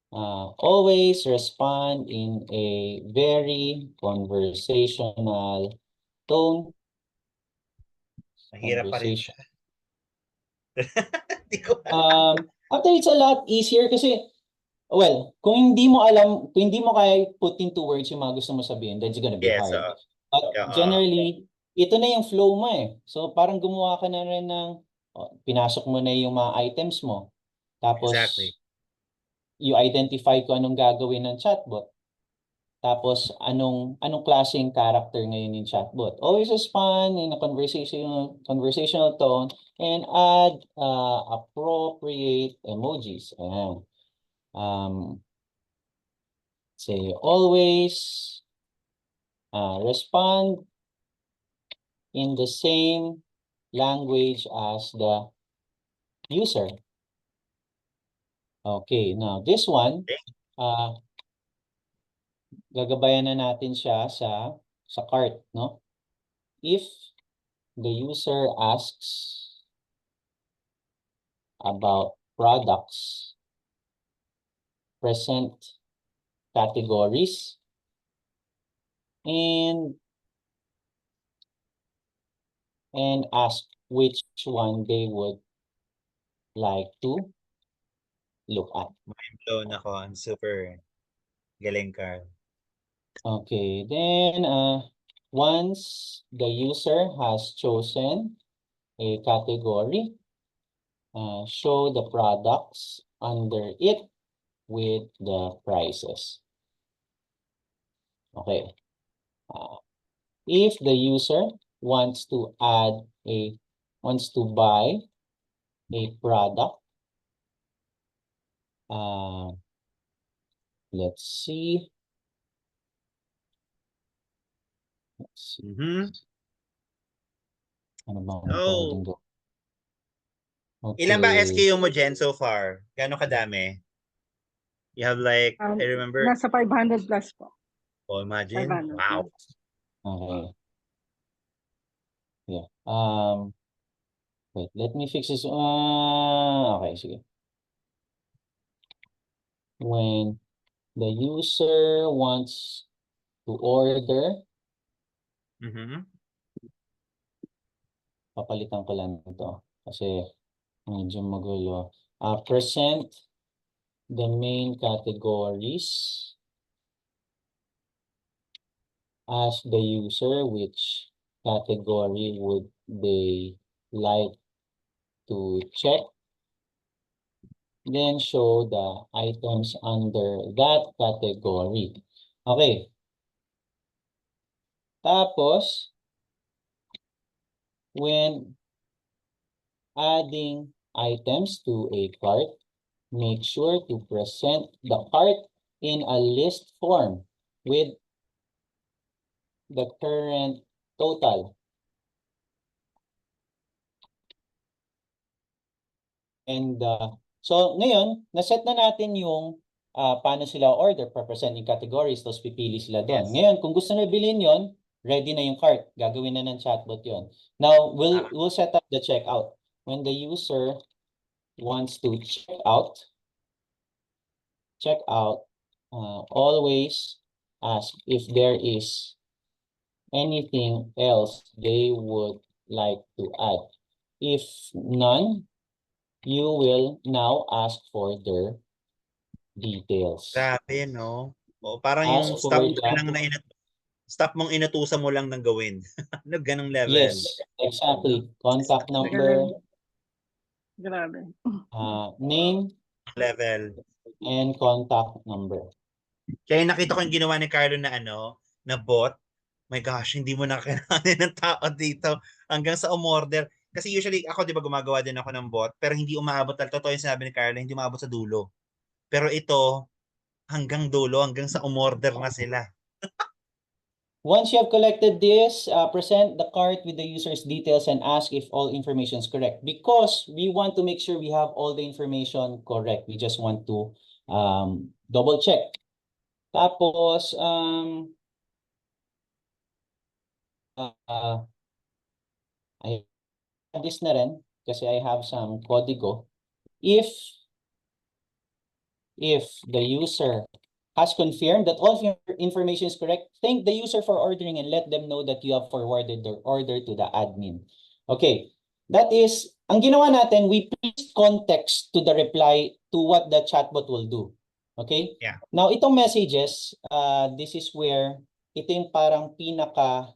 [SPEAKER 2] Always respond in a very conversational tone.
[SPEAKER 1] Mahirap pa rin siya.
[SPEAKER 2] Actually, it's a lot easier kasi, well, kung hindi mo kaya put into words yung mga gusto mo sabihin, that's gonna be hard. But generally, ito na yung flow mo eh. So parang gumawa ka na rin ng, pinasok mo na yung mga items mo. Tapos,
[SPEAKER 1] Exactly.
[SPEAKER 2] you identify kung anong gagawin ng chatbot. Tapos, anong klaseng character ngayon yung chatbot. Always respond in a conversational tone and add appropriate emojis. Ayan. Say, always respond in the same language as the user. Okay, now this one, gagabayan na natin siya sa cart, no? If the user asks about products, present categories, and ask which one they would like to look at.
[SPEAKER 1] Blown ako. I'm super galing, Carl.
[SPEAKER 2] Okay, then once the user has chosen a category, show the products under it with the prices. Okay. If the user wants to buy a product, let's see.
[SPEAKER 1] Mhm.
[SPEAKER 2] Ano bang
[SPEAKER 1] Oh.
[SPEAKER 2] pwedeng gawin?
[SPEAKER 1] Ilan ba
[SPEAKER 2] Okay.
[SPEAKER 1] SKU mo, Jen, so far? Gano'ng kadami? You have like, I remember,
[SPEAKER 3] Nasa 500 plus po.
[SPEAKER 1] oh, imagine.
[SPEAKER 3] 500.
[SPEAKER 1] Wow.
[SPEAKER 2] Okay. Yeah. Wait, let me fix this. Okay, sige. When the user wants to order,
[SPEAKER 1] Mhm.
[SPEAKER 2] papalitan ko lang ito kasi medyo magulo. Present the main categories, ask the user which category would they like to check, then show the items under that category. Okay. Tapos, when adding items to a cart, make sure to present the cart in a list form with the current total. And so ngayon, naset na natin yung paano sila order, presenting categories, tapos pipili sila doon.
[SPEAKER 1] Yes.
[SPEAKER 2] Ngayon, kung gusto nila bilhin yon, ready na yung cart. Gagawin na ng chatbot yon. Now, we'll set up the checkout. When the user wants to check out, always ask if there is anything else they would like to add. If none, you will now ask for their details.
[SPEAKER 1] Grabe, no? O, parang
[SPEAKER 2] Ask
[SPEAKER 1] yung
[SPEAKER 2] for
[SPEAKER 1] stop mong inutusan mo lang ng gawin. Ano, ganong level.
[SPEAKER 2] Yes, exactly. Contact number,
[SPEAKER 3] Grabe.
[SPEAKER 2] name,
[SPEAKER 1] Level.
[SPEAKER 2] and contact number.
[SPEAKER 1] Kaya nakita ko yung ginawa ni Carlo na na bot. My gosh, hindi mo na kailangan ng tao dito hanggang sa umorder. Kasi usually ako, di ba, gumagawa din ako ng bot, pero hindi umaabot. Totoo yung sinabi ni Carlo, hindi umaabot sa dulo. Pero ito, hanggang dulo, hanggang sa umorder na sila.
[SPEAKER 2] Once you have collected this, present the cart with the user's details and ask if all information is correct. Because we want to make sure we have all the information correct. We just want to double check. Tapos, I have this na rin kasi I have some kodigo. If the user has confirmed that all information is correct, thank the user for ordering and let them know that you have forwarded their order to the admin. Okay, that is, ang ginawa natin, we placed context to the reply to what the chatbot will do. Okay?
[SPEAKER 1] Yeah.
[SPEAKER 2] Now, itong messages, this is where ito yung parang pinaka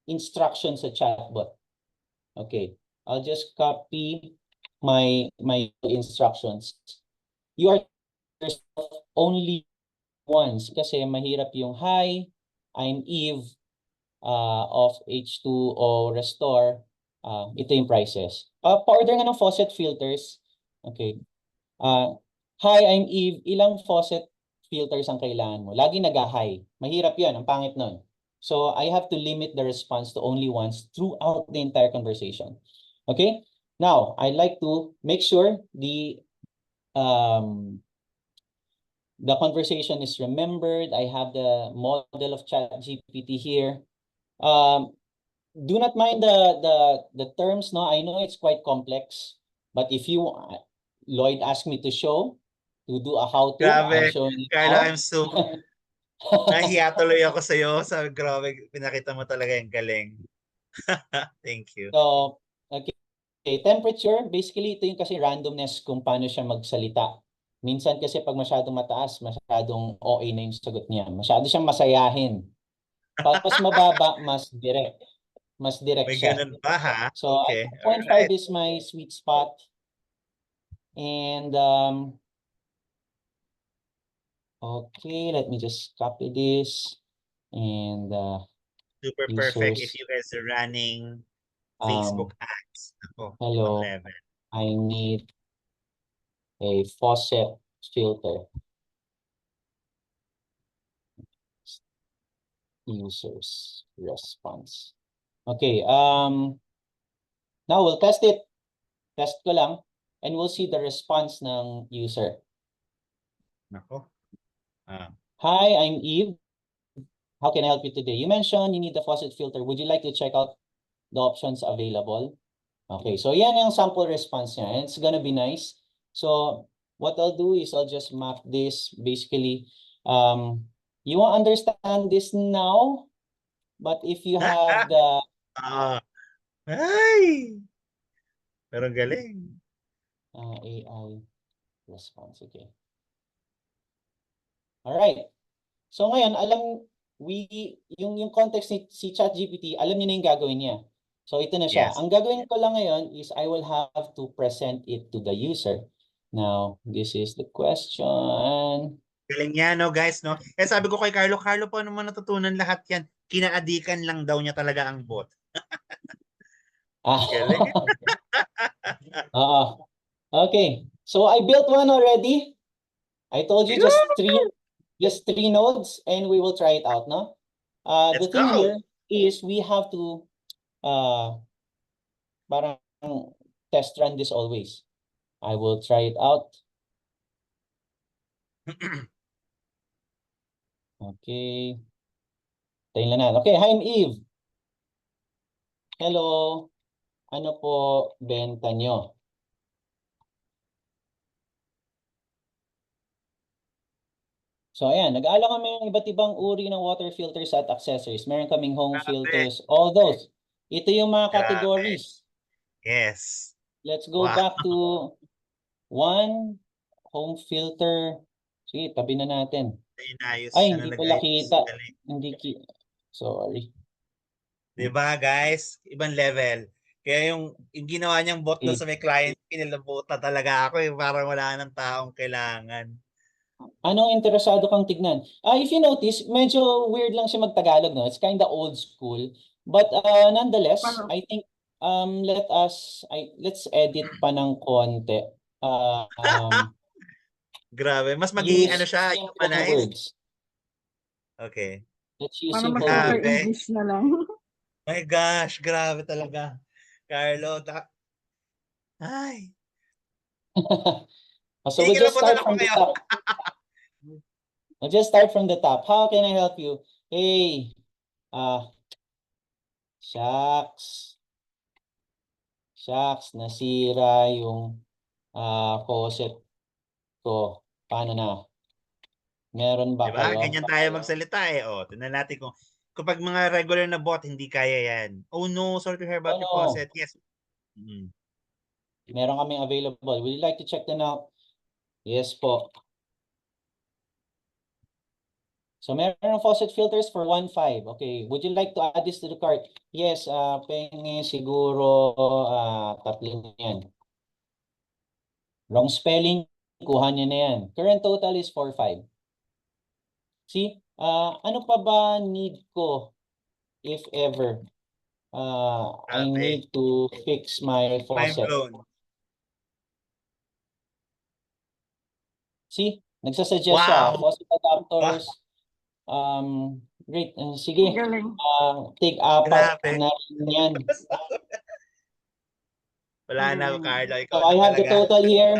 [SPEAKER 2] instruction sa chatbot. Okay, I'll just copy my instructions. You are only once kasi mahirap yung hi, I'm Eve of H2O Restore. Ito yung prices. Pa-order nga ng faucet filters. Okay. Hi, I'm Eve. Ilang faucet filters ang kailangan mo? Lagi nag-hi. Mahirap yan. Ang pangit nun. So I have to limit the response to only once throughout the entire conversation. Okay. Now, I'd like to make sure the conversation is remembered. I have the model of ChatGPT here. do not mind the terms, no? I know it's quite complex, but if you Lloyd asked me to do a how-to, I'm
[SPEAKER 1] Grabe,
[SPEAKER 2] showing it
[SPEAKER 1] Carlo,
[SPEAKER 2] now.
[SPEAKER 1] I'm so nahiya tuloy ako sa iyo. Sabi, grabe, pinakita mo talaga yung galing. Thank you.
[SPEAKER 2] So, okay. Temperature, basically ito yung kasi randomness kung paano siya magsalita. Minsan kasi pag masyadong mataas, masyadong OA na yung sagot niya. Masyado siyang masayahin. Pag mas mababa, mas direct. Mas direct
[SPEAKER 1] May
[SPEAKER 2] siya.
[SPEAKER 1] ganun pa ha?
[SPEAKER 2] So,
[SPEAKER 1] Okay,
[SPEAKER 2] 0.5
[SPEAKER 1] alright.
[SPEAKER 2] is my sweet spot. And, okay, let me just copy this. And,
[SPEAKER 1] Super perfect
[SPEAKER 2] users,
[SPEAKER 1] if you guys are running Facebook ads. Ako, ibang
[SPEAKER 2] hello,
[SPEAKER 1] level.
[SPEAKER 2] I need a faucet filter. Users response. Okay, now we'll test it. Test ko lang, and we'll see the response ng user.
[SPEAKER 1] Nako. Ah.
[SPEAKER 2] Hi, I'm Eve. How can I help you today? You mentioned you need the faucet filter. Would you like to check out the options available? Okay, so yan yung sample response niya. And it's gonna be nice. So what I'll do is I'll just map this. Basically, you won't understand this now, but if you have the
[SPEAKER 1] Ah. Ay! Pero galing.
[SPEAKER 2] AI response, okay. All right. So ngayon, yung context ni si ChatGPT, alam niyo na yung gagawin niya. So ito na siya.
[SPEAKER 1] Yes.
[SPEAKER 2] Ang gagawin ko lang ngayon is I will have to present it to the user. Now, this is the question.
[SPEAKER 1] Galing niya, no, guys, no? Eh, sabi ko kay Carlo, paano mo natutunan lahat yan? Kinaadikan lang daw niya talaga ang bot. Galing.
[SPEAKER 2] Okay. So I built one already. I told you just three nodes, and we will try it out, no? The
[SPEAKER 1] Let's
[SPEAKER 2] thing
[SPEAKER 1] go.
[SPEAKER 2] here is we have to parang test run this always. I will try it out. Okay. Tayo na. Okay, hi, I'm Eve. Hello. Ano po benta nyo? So ayan, nag-aalok kami ng iba't ibang uri ng water filters at accessories. Meron kaming home
[SPEAKER 1] Grabe.
[SPEAKER 2] filters, all those. Ito yung mga
[SPEAKER 1] Grabe.
[SPEAKER 2] categories.
[SPEAKER 1] Yes.
[SPEAKER 2] Let's go
[SPEAKER 1] Wow.
[SPEAKER 2] back to one home filter. Sige, tabi na natin.
[SPEAKER 1] Inayos
[SPEAKER 2] Ay,
[SPEAKER 1] siya
[SPEAKER 2] hindi
[SPEAKER 1] na
[SPEAKER 2] ko
[SPEAKER 1] nag-ayos.
[SPEAKER 2] nakita.
[SPEAKER 1] Galing.
[SPEAKER 2] Sorry.
[SPEAKER 1] Diba, guys? Ibang level. Kaya yung ginawa niyang bot doon sa may client, pinilabot na talaga ako. Parang wala nang taong kailangan.
[SPEAKER 2] Anong interesado kang tignan? If you notice, medyo weird lang siya mag-Tagalog, no? It's kind of old school. But nonetheless, I think let's edit pa ng konti.
[SPEAKER 1] Grabe. Mas magiging ano
[SPEAKER 2] Use
[SPEAKER 1] siya,
[SPEAKER 2] simple
[SPEAKER 1] humanized.
[SPEAKER 2] words.
[SPEAKER 1] Okay.
[SPEAKER 2] Let's use
[SPEAKER 3] Parang mas
[SPEAKER 2] simple
[SPEAKER 3] okay
[SPEAKER 2] words.
[SPEAKER 3] English na lang.
[SPEAKER 1] My gosh, grabe talaga. Carlo, ay.
[SPEAKER 2] So we'll just start from the
[SPEAKER 1] kayo.
[SPEAKER 2] top. We'll just start from the top. How can I help you? Hey, shucks, nasira yung faucet ko. Paano na? Meron ba
[SPEAKER 1] Diba?
[SPEAKER 2] kayo?
[SPEAKER 1] Ganyan tayo magsalita eh. O, tingnan natin kung kapag mga regular na bot, hindi kaya yan. Oh no, sorry to hear about your faucet. Yes.
[SPEAKER 2] Meron kaming available. Would you like to check them out? Yes po. So meron ng faucet filters for 1.5. Okay, would you like to add this to the cart? Yes, pengi siguro 3 yan. Wrong spelling, kuha niya na yan. Current total is 4.5. See, ano pa ba need ko if ever I need to fix my faucet? See, nagsasuggest siya. Faucet adapters. Great. Sige. Take 4 na rin yan.
[SPEAKER 1] Wala na, Carlo. Ikaw
[SPEAKER 2] So I have the total here.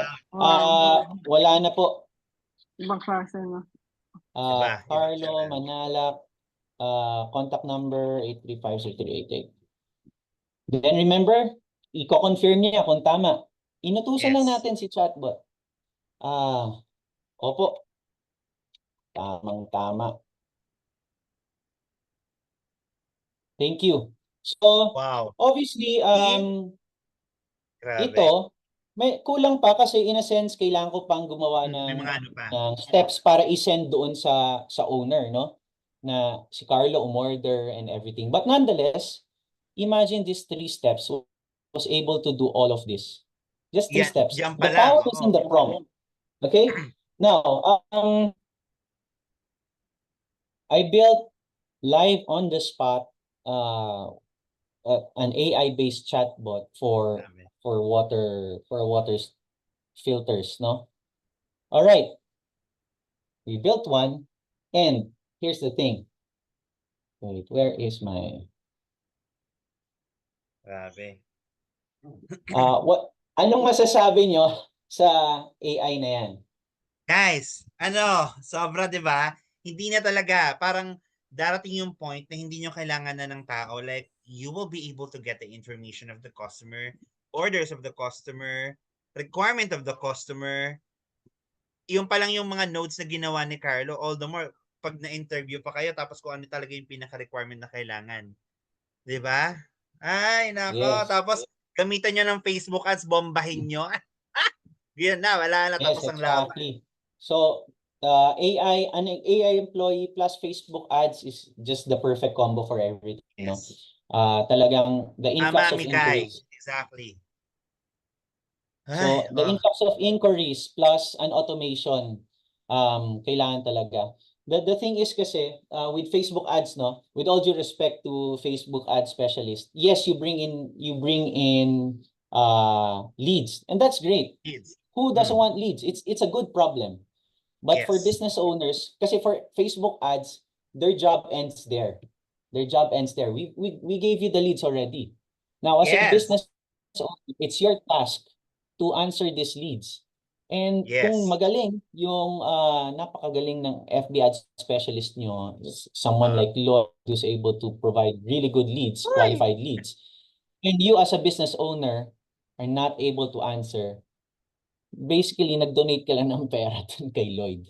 [SPEAKER 2] Wala na po.
[SPEAKER 3] Ibang klase na.
[SPEAKER 2] Carlo Manalak. Contact number 835-6388. Then remember, i-confirm niya kung tama. Inutusan lang
[SPEAKER 1] Yes.
[SPEAKER 2] natin si chatbot. Opo, tamang-tama. Thank you. So,
[SPEAKER 1] Wow.
[SPEAKER 2] obviously,
[SPEAKER 1] Grabe.
[SPEAKER 2] ito, may kulang pa kasi in a sense, kailangan ko pang gumawa
[SPEAKER 1] May
[SPEAKER 2] ng
[SPEAKER 1] mga ano pa.
[SPEAKER 2] steps para i-send doon sa owner, no? Na si Carlo umorder and everything. But nonetheless, imagine these 3 steps was able to do all of this. Just 3
[SPEAKER 1] Yan,
[SPEAKER 2] steps.
[SPEAKER 1] diyan pa
[SPEAKER 2] The
[SPEAKER 1] lang.
[SPEAKER 2] power is in the prompt. Okay? Now, I built live on the spot an AI-based chatbot for
[SPEAKER 1] Grabe.
[SPEAKER 2] water filters, no? All right. We built one, and here's the thing. Wait, where is my
[SPEAKER 1] Grabe.
[SPEAKER 2] anong masasabi nyo sa AI na yan?
[SPEAKER 1] Guys, sobra 'di ba? Hindi na talaga parang darating yung point na hindi nyo kailangan na ng tao. Like, you will be able to get the information of the customer, orders of the customer, requirement of the customer. Yung pa lang yung mga notes na ginawa ni Carlo, all the more pag na-interview pa kayo tapos kung ano talaga yung pinaka-requirement na kailangan. 'Di ba? Ay, nako.
[SPEAKER 2] Yes.
[SPEAKER 1] Tapos gamitan nyo ng Facebook ads, bombahin nyo. Yun na, wala na,
[SPEAKER 2] Yes,
[SPEAKER 1] tapos ang laban.
[SPEAKER 2] exactly. So, an AI employee plus Facebook ads is just the perfect combo for everything, no?
[SPEAKER 1] Yes.
[SPEAKER 2] Talagang the influx
[SPEAKER 1] Tama,
[SPEAKER 2] of
[SPEAKER 1] Mikay.
[SPEAKER 2] inquiries.
[SPEAKER 1] Exactly.
[SPEAKER 2] So,
[SPEAKER 1] Ay,
[SPEAKER 2] the influx of inquiries plus an automation, kailangan talaga. The thing is kasi, with Facebook ads, no, with all due respect to Facebook ad specialist, yes, you bring in leads, and that's great.
[SPEAKER 1] kids.
[SPEAKER 2] Who doesn't want leads? It's a good problem. But for
[SPEAKER 1] Yes.
[SPEAKER 2] business owners, kasi for Facebook ads, their job ends there. Their job ends there. We gave you the leads already. Now, as a
[SPEAKER 1] Yes.
[SPEAKER 2] business owner, it's your task to answer these leads. And kung
[SPEAKER 1] Yes.
[SPEAKER 2] magaling yung napakagaling ng FB ads specialist nyo, someone
[SPEAKER 1] Uh,
[SPEAKER 2] like Lloyd who's able to provide really good leads,
[SPEAKER 1] Uy!
[SPEAKER 2] qualified leads, and you as a business owner are not able to answer, basically nag-donate ka lang ng pera dun kay Lloyd.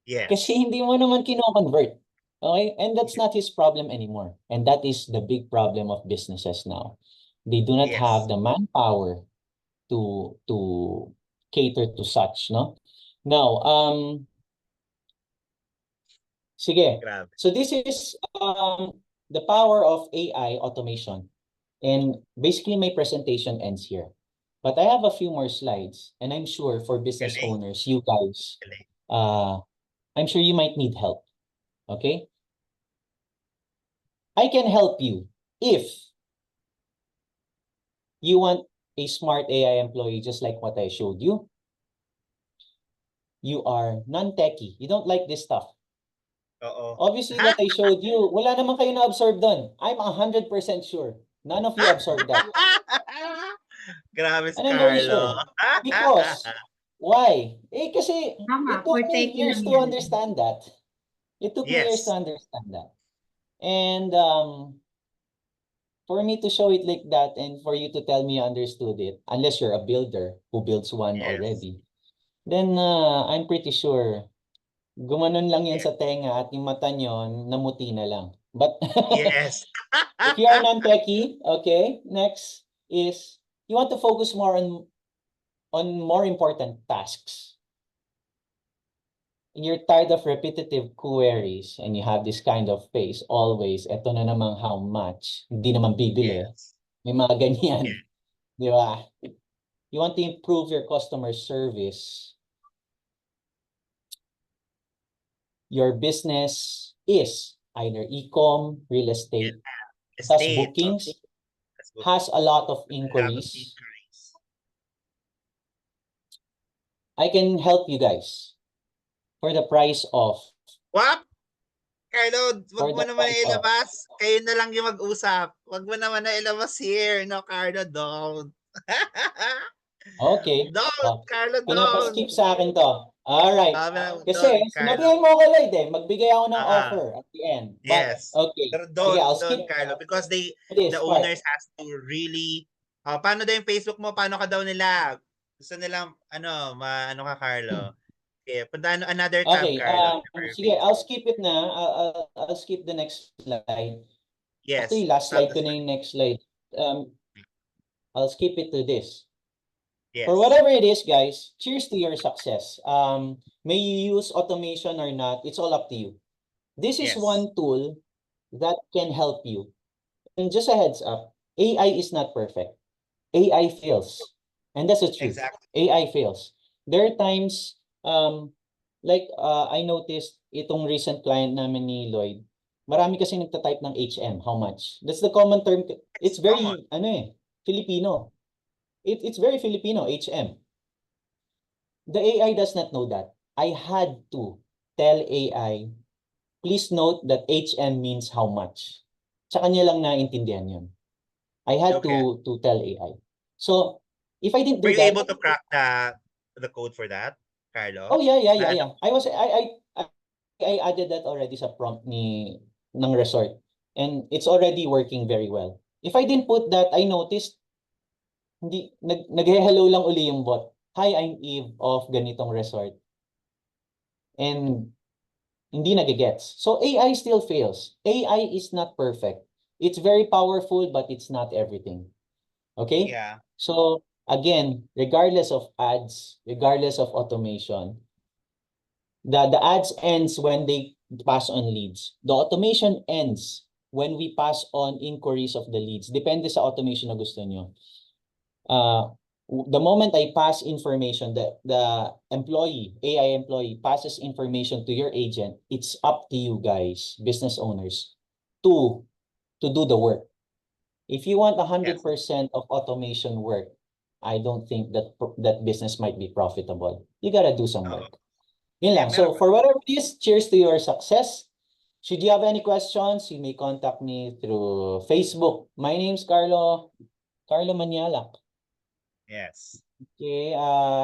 [SPEAKER 1] Yes.
[SPEAKER 2] Kasi hindi mo naman kino-convert. Okay? And that's not his problem anymore. And that is the big problem of businesses now. They do not
[SPEAKER 1] Yes.
[SPEAKER 2] have the manpower to cater to such, no? Now, sige.
[SPEAKER 1] Grabe.
[SPEAKER 2] So this is the power of AI automation. And basically my presentation ends here. But I have a few more slides, and I'm sure for business
[SPEAKER 1] Galing.
[SPEAKER 2] owners, you guys,
[SPEAKER 1] Galing.
[SPEAKER 2] I'm sure you might need help. Okay? I can help you if you want a smart AI employee just like what I showed you. You are non-techie. You don't like this stuff.
[SPEAKER 1] Oo.
[SPEAKER 2] Obviously, what I showed you, wala naman kayo na-absorb doon. I'm 100% sure. None of you absorbed that.
[SPEAKER 1] Grabe si
[SPEAKER 2] And I'm very
[SPEAKER 1] Carlo.
[SPEAKER 2] sure. Because, why? Kasi
[SPEAKER 3] Tama,
[SPEAKER 2] it took
[SPEAKER 3] for
[SPEAKER 2] me
[SPEAKER 3] techie
[SPEAKER 2] years
[SPEAKER 3] lang
[SPEAKER 2] to
[SPEAKER 3] yan.
[SPEAKER 2] understand that. It took me years
[SPEAKER 1] Yes.
[SPEAKER 2] to understand that. And for me to show it like that and for you to tell me you understood it, unless you're a builder who builds one
[SPEAKER 1] Yes.
[SPEAKER 2] already, then I'm pretty sure gumanon lang yan
[SPEAKER 1] Yes.
[SPEAKER 2] sa tenga at yung mata nyo namuti na lang. But
[SPEAKER 1] Yes.
[SPEAKER 2] if you are non-techie, okay, next is you want to focus more on more important tasks. And you're tired of repetitive queries and you have this kind of face always, eto na namang how much, hindi naman bibili.
[SPEAKER 1] Yes.
[SPEAKER 2] May mga ganyan.
[SPEAKER 1] Yeah.
[SPEAKER 2] Di ba? You want to improve your customer service. Your business is either e-com, real estate, does
[SPEAKER 1] Estate.
[SPEAKER 2] bookings,
[SPEAKER 1] That's good.
[SPEAKER 2] has a lot of
[SPEAKER 1] A lot of
[SPEAKER 2] inquiries.
[SPEAKER 1] inquiries.
[SPEAKER 2] I can help you guys for the price of
[SPEAKER 1] What? Carlo,
[SPEAKER 2] For
[SPEAKER 1] wag mo
[SPEAKER 2] the
[SPEAKER 1] naman na
[SPEAKER 2] price of
[SPEAKER 1] ilabas. Kayo na lang yung mag-usap. Wag mo naman na ilabas here. No, Carlo, don't.
[SPEAKER 2] okay.
[SPEAKER 1] Don't, Carlo,
[SPEAKER 2] Pinapaskip
[SPEAKER 1] don't.
[SPEAKER 2] sa akin to. Alright.
[SPEAKER 1] Sabi
[SPEAKER 2] Kasi
[SPEAKER 1] don't, Carlo.
[SPEAKER 2] sinabihan mo ako, Lloyd eh. Magbigay ako ng
[SPEAKER 1] Ah,
[SPEAKER 2] offer at the end. But,
[SPEAKER 1] yes.
[SPEAKER 2] okay.
[SPEAKER 1] Pero
[SPEAKER 2] Sige, I'll
[SPEAKER 1] don't,
[SPEAKER 2] skip
[SPEAKER 1] Carlo, because
[SPEAKER 2] this
[SPEAKER 1] the
[SPEAKER 2] part.
[SPEAKER 1] owners has to really, paano daw yung Facebook mo? Paano ka daw nila? Gusto nilang, ano ka, Carlo? Okay, punta another tab,
[SPEAKER 2] Okay,
[SPEAKER 1] Carlo. For your
[SPEAKER 2] sige, I'll
[SPEAKER 1] Facebook.
[SPEAKER 2] skip it na. I'll skip the next slide.
[SPEAKER 1] Yes.
[SPEAKER 2] Actually, last
[SPEAKER 1] Stop
[SPEAKER 2] slide
[SPEAKER 1] the
[SPEAKER 2] ko na yung next slide. I'll skip it to this.
[SPEAKER 1] Yes.
[SPEAKER 2] For whatever it is, guys, cheers to your success. May you use automation or not, it's all up to you. This is
[SPEAKER 1] Yes.
[SPEAKER 2] one tool that can help you. And just a heads up, AI is not perfect. AI fails. And that's the truth.
[SPEAKER 1] Exactly.
[SPEAKER 2] AI fails. There are times, I noticed itong recent client namin ni Lloyd, marami kasi nagtatype ng HM, how much? That's the common term. It's very, Filipino. It's very Filipino, HM. The AI does not know that. I had to tell AI, please note that HM means how much. Sa kanya lang naintindihan yun. I had
[SPEAKER 1] Okay.
[SPEAKER 2] to tell AI. So, if I didn't
[SPEAKER 1] Were
[SPEAKER 2] do
[SPEAKER 1] you
[SPEAKER 2] that,
[SPEAKER 1] able to crack the code for that, Carlo?
[SPEAKER 2] oh yeah. I added that already sa prompt ng resort. And it's already working very well. If I didn't put that, I noticed nag-hello lang uli yung bot. Hi, I'm Eve of ganitong resort. And hindi nagigets. So AI still fails. AI is not perfect. It's very powerful, but it's not everything. Okay?
[SPEAKER 1] Yeah.
[SPEAKER 2] So again, regardless of ads, regardless of automation, the ads ends when they pass on leads. The automation ends when we pass on inquiries of the leads. Depende sa automation na gusto nyo. The moment I pass information, the AI employee passes information to your agent, it's up to you guys, business owners, to do the work. If you want 100% of automation work, I don't think that business might be profitable. You gotta do some work. Yun lang. So for whatever it is, cheers to your success. Should you have any questions, you may contact me through Facebook. My name's Carlo Manialak.
[SPEAKER 1] Yes.
[SPEAKER 2] Okay,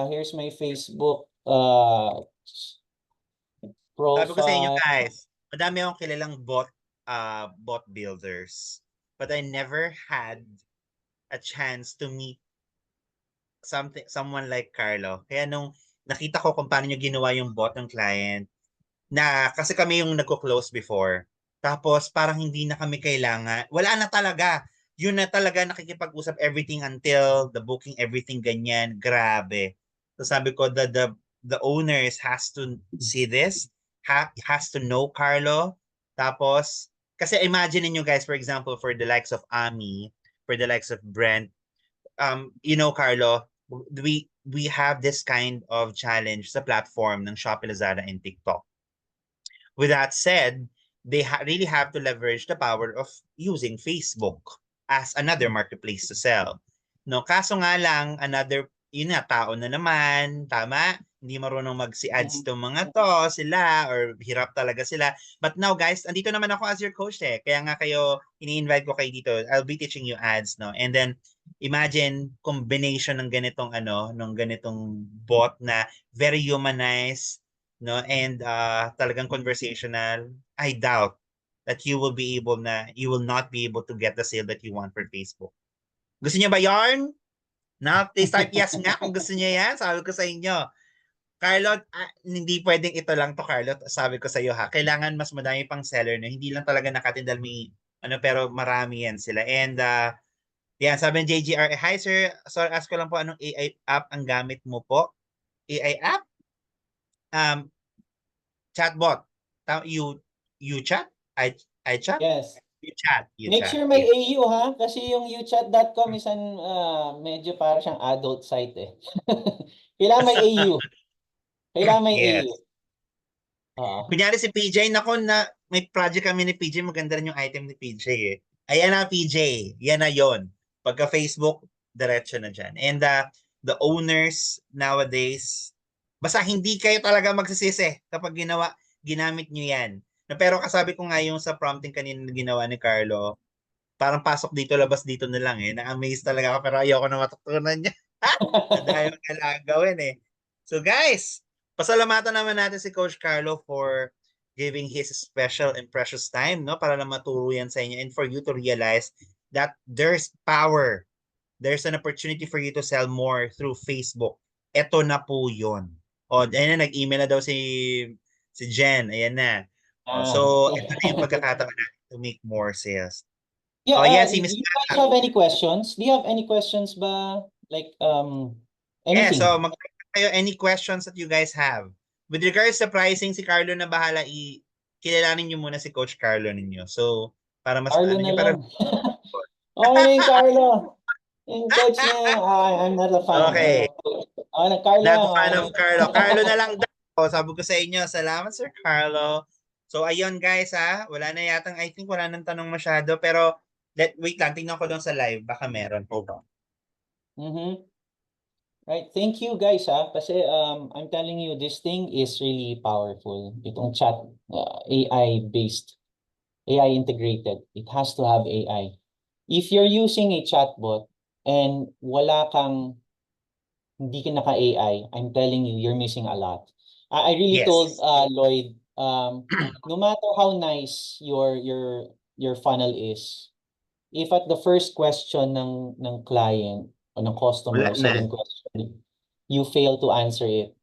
[SPEAKER 2] here's my Facebook
[SPEAKER 1] Sabi ko sa inyo,
[SPEAKER 2] profile.
[SPEAKER 1] guys, madami akong kilalang bot builders. But I never had a chance to meet someone like Carlo. Kaya nung nakita ko kung paano niya ginawa yung bot ng client, na kasi kami yung nagko-close before. Tapos parang hindi na kami kailangan. Wala na talaga. Yun na talaga nakikipag-usap everything until the booking, everything ganyan. Grabe. So sabi ko, the owners has to see this, has to know Carlo. Tapos, kasi imagine niyo guys, for example, for the likes of Ami, for the likes of Brent, Carlo, we have this kind of challenge sa platform ng Shopee, Lazada, and TikTok. With that said, they really have to leverage the power of using Facebook as another marketplace to sell. No, kaso nga lang, tao na naman, tama? Hindi marunong mag-si-ads tong mga to, sila, or hirap talaga sila. But now guys, andito naman ako as your coach eh. Kaya nga kayo, ini-invite ko kayo dito. I'll be teaching you ads, no? And then, imagine combination ng ganitong bot na very humanized, no, and talagang conversational. I doubt that you will not be able to get the sale that you want for Facebook. Gusto niyo ba yarn? Now, start yes nga kung gusto niyo yan. Sabi ko sa inyo. Carlo, hindi pwedeng ito lang to, Carlo. Sabi ko sa iyo ha. Kailangan mas madami pang seller na hindi lang talaga nakatindal pero marami yan sila. And yan, sabi ng JGR, hi sir, sorry, ask ko lang po anong AI app ang gamit mo po? AI app? Chatbot. You chat? I chat?
[SPEAKER 2] Yes.
[SPEAKER 1] You chat.
[SPEAKER 2] Make sure may AU ha, kasi yung uchat.com is medyo para siyang adult site eh. Kailangan may AU. Kailangan may
[SPEAKER 1] Yes.
[SPEAKER 2] AU.
[SPEAKER 1] Kunyari si PJ, may project kami ni PJ, maganda rin yung item ni PJ eh. Ayan na PJ, yan na yon. Pagka Facebook, diretso na dyan. And the owners nowadays, basta hindi kayo talaga magsisisi kapag ginamit nyo yan. Pero kasabi ko nga yung sa prompting kanina na ginawa ni Carlo, parang pasok dito, labas dito na lang eh. Na-amaze talaga ako pero ayoko na matutunan niya. Dahil kailangan gawin eh. So guys, Pasalamatan naman natin si Coach Carlo for giving his special and precious time, no? Para lang maturo yan sa inyo and for you to realize that there's power. There's an opportunity for you to sell more through Facebook. Ito na po yun. O, ayan na, nag-email na daw si Jen. Ayan na. O, so,
[SPEAKER 2] Okay.
[SPEAKER 1] ito na yung pagkakataon natin to make more sales.
[SPEAKER 2] Yeah,
[SPEAKER 1] Oh, yan si Miss
[SPEAKER 2] you guys have any questions? Do you have any questions ba? Like,
[SPEAKER 1] Yeah,
[SPEAKER 2] anything?
[SPEAKER 1] so magtanong kayo any questions that you guys have. With regards sa pricing, si Carlo na bahala kilalanin niyo muna si Coach Carlo ninyo. So, para mas
[SPEAKER 2] Carlo
[SPEAKER 1] ano
[SPEAKER 2] na
[SPEAKER 1] niyo para
[SPEAKER 2] lang. Okay na yung Carlo. Yung coach niya, I'm not a fan.
[SPEAKER 1] okay.
[SPEAKER 2] Carlo
[SPEAKER 1] Not
[SPEAKER 2] lang.
[SPEAKER 1] a fan
[SPEAKER 2] Okay.
[SPEAKER 1] of Carlo. Carlo na lang daw. Sabi ko sa inyo, salamat Sir Carlo. So ayun guys ha, wala na yatang I think wala nang tanong masyado pero wait lang, tingnan ko doon sa live baka meron po ba.
[SPEAKER 2] Right. Thank you guys kasi I'm telling you this thing is really powerful. Itong chat AI based, AI integrated. It has to have AI. If you're using a chatbot and hindi ka naka-AI, I'm telling you, you're missing a lot. I really told
[SPEAKER 1] Yes.
[SPEAKER 2] Lloyd, no matter how nice your funnel is, if at the first question ng client o ng customer
[SPEAKER 1] Wala
[SPEAKER 2] o
[SPEAKER 1] na.
[SPEAKER 2] second question, you fail to answer it,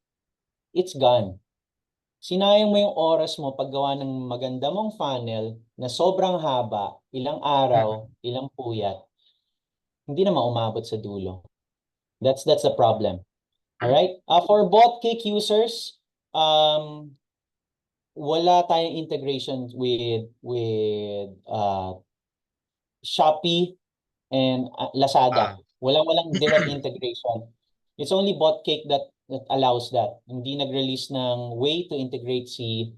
[SPEAKER 2] it's gone. Sinayang mo yung oras mo paggawa ng maganda mong funnel na sobrang haba, ilang araw, ilang puyat, hindi na maumabot sa dulo. That's the problem. All right? For BotCake users, wala tayong integration with Shopee and Lazada. Walang direct integration. It's only BotCake that allows that. Hindi nag-release ng way to integrate si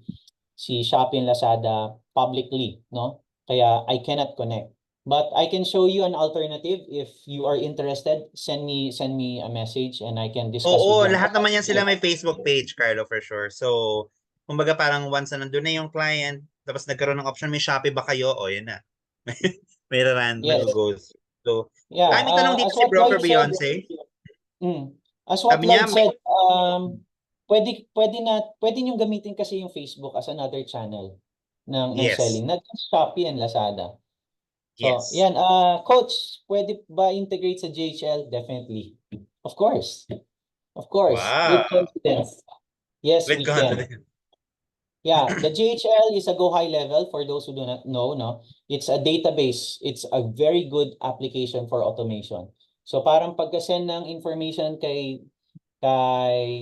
[SPEAKER 2] Shopee and Lazada publicly, no? Kaya I cannot connect. But I can show you an alternative if you are interested. Send me a message and I can discuss
[SPEAKER 1] Oo,
[SPEAKER 2] with you.
[SPEAKER 1] lahat naman yan sila may Facebook page, Carlo, for sure. So, kumbaga parang once na nandun na yung client, tapos nagkaroon ng option, may Shopee ba kayo? O, yun na. may
[SPEAKER 2] Yes.
[SPEAKER 1] nag-go. So,
[SPEAKER 2] Yeah.
[SPEAKER 1] may tanong dito
[SPEAKER 2] As
[SPEAKER 1] si
[SPEAKER 2] what
[SPEAKER 1] Broker
[SPEAKER 2] Lloyd said,
[SPEAKER 1] Beyonce.
[SPEAKER 2] as what
[SPEAKER 1] Sabi niya,
[SPEAKER 2] Lloyd said, pwede niyong gamitin kasi yung Facebook as another channel ng
[SPEAKER 1] yes,
[SPEAKER 2] selling, not just Shopee and Lazada. So,
[SPEAKER 1] yes.
[SPEAKER 2] yan, coach, pwede ba integrate sa JHL? Definitely. Of course. Of course.
[SPEAKER 1] Wow.
[SPEAKER 2] With confidence. Yes,
[SPEAKER 1] With
[SPEAKER 2] we can.
[SPEAKER 1] confidence.
[SPEAKER 2] Yeah, the JHL is a go high level for those who do not know, no? It's a database. It's a very good application for automation. So parang pagka-send ng information kay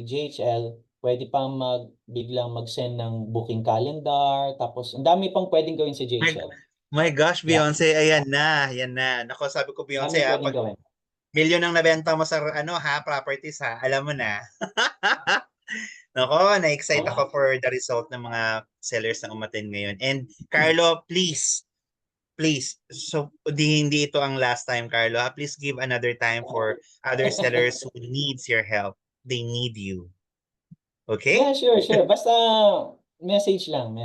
[SPEAKER 2] JHL, pwede pang biglang mag-send ng booking calendar, tapos ang dami pang pwedeng gawin sa JHL.
[SPEAKER 1] My gosh,
[SPEAKER 2] Yeah.
[SPEAKER 1] Beyonce, ayan na, yan na. Nako, sabi ko Beyonce,
[SPEAKER 2] Dami pwedeng
[SPEAKER 1] pag
[SPEAKER 2] gawin.
[SPEAKER 1] milyon ang nabenta mo sa properties alam mo na. Nako, na-excite ako for the result ng mga sellers na umattend ngayon. And Carlo, please, so hindi ito ang last time, Carlo. Please give another time for other sellers who needs your help. They need you. Okay?
[SPEAKER 2] Yeah, sure. Basta message lang.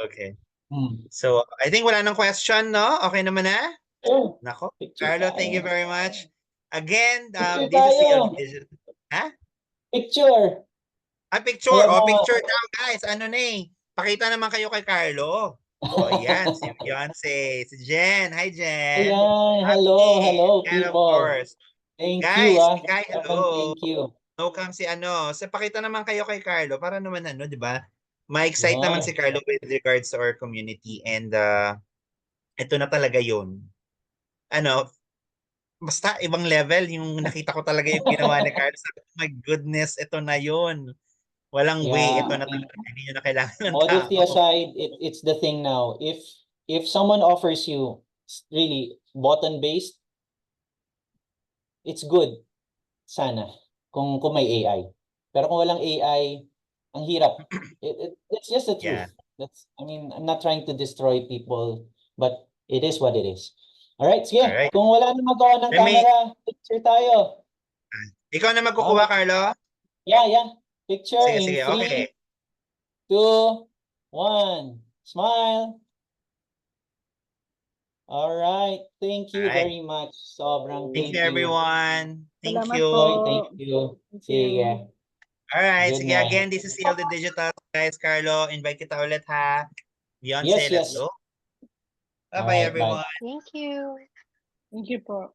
[SPEAKER 1] Okay.
[SPEAKER 2] Hmm.
[SPEAKER 1] So, I think wala nang question, no? Okay naman na?
[SPEAKER 2] Sure.
[SPEAKER 1] Nako,
[SPEAKER 2] Picture
[SPEAKER 1] Carlo,
[SPEAKER 2] tayo.
[SPEAKER 1] thank you very much. Again,
[SPEAKER 2] Picture
[SPEAKER 1] this is
[SPEAKER 2] tayo.
[SPEAKER 1] CLB Digital. Ha?
[SPEAKER 2] Picture.
[SPEAKER 1] Picture.
[SPEAKER 2] Kaya mga-
[SPEAKER 1] Picture daw, guys. Ano na eh. Pakita naman kayo kay Carlo. Yan. Si Beyonce. Si Jen. Hi, Jen.
[SPEAKER 2] Ayan, hello
[SPEAKER 1] And of
[SPEAKER 2] people.
[SPEAKER 1] course,
[SPEAKER 2] Thank you
[SPEAKER 1] guys, Kai,
[SPEAKER 2] Welcome,
[SPEAKER 1] hello.
[SPEAKER 2] thank you.
[SPEAKER 1] Welcome si So, pakita naman kayo kay Carlo para naman di ba? Ma-excite naman
[SPEAKER 2] Yun.
[SPEAKER 1] si Carlo with regards to our community and ito na talaga yun. Basta ibang level yung nakita ko talaga yung ginawa ni Carlo. Sabi ko, my goodness, ito na yun. Walang way, ito
[SPEAKER 2] Yeah,
[SPEAKER 1] na talaga. Hindi nyo na kailangan ng
[SPEAKER 2] modesty
[SPEAKER 1] tao.
[SPEAKER 2] aside, it's the thing now. If someone offers you really button based, it's good. Sana kung may AI. Pero kung walang AI, ang hirap. It's just the truth.
[SPEAKER 1] Yeah.
[SPEAKER 2] I'm not trying to destroy people, but it is what it is. Alright, sige.
[SPEAKER 1] Alright.
[SPEAKER 2] Kung wala na magawa ng camera, picture tayo.
[SPEAKER 1] Ikaw na magkukuha, Carlo?
[SPEAKER 2] Yeah. Picture
[SPEAKER 1] Sige,
[SPEAKER 2] in 3,
[SPEAKER 1] okay.
[SPEAKER 2] 2, 1. Smile. Alright. Thank you very much. Sobrang
[SPEAKER 1] Thank
[SPEAKER 2] thank
[SPEAKER 1] you,
[SPEAKER 2] you.
[SPEAKER 1] everyone. Thank
[SPEAKER 3] Salamat
[SPEAKER 1] you.
[SPEAKER 3] po.
[SPEAKER 2] Thank you.
[SPEAKER 3] Thank you.
[SPEAKER 2] Sige.
[SPEAKER 1] Alright,
[SPEAKER 2] Good
[SPEAKER 1] sige
[SPEAKER 2] night.
[SPEAKER 1] again, this is CLD Digital, guys. Carlo, invite kita ulit ha. Beyonce,
[SPEAKER 2] Yes,
[SPEAKER 1] let's
[SPEAKER 2] yes.
[SPEAKER 1] go.
[SPEAKER 2] All
[SPEAKER 1] Bye-bye
[SPEAKER 2] right, bye.
[SPEAKER 1] everyone.
[SPEAKER 4] Thank you.
[SPEAKER 3] Thank you po.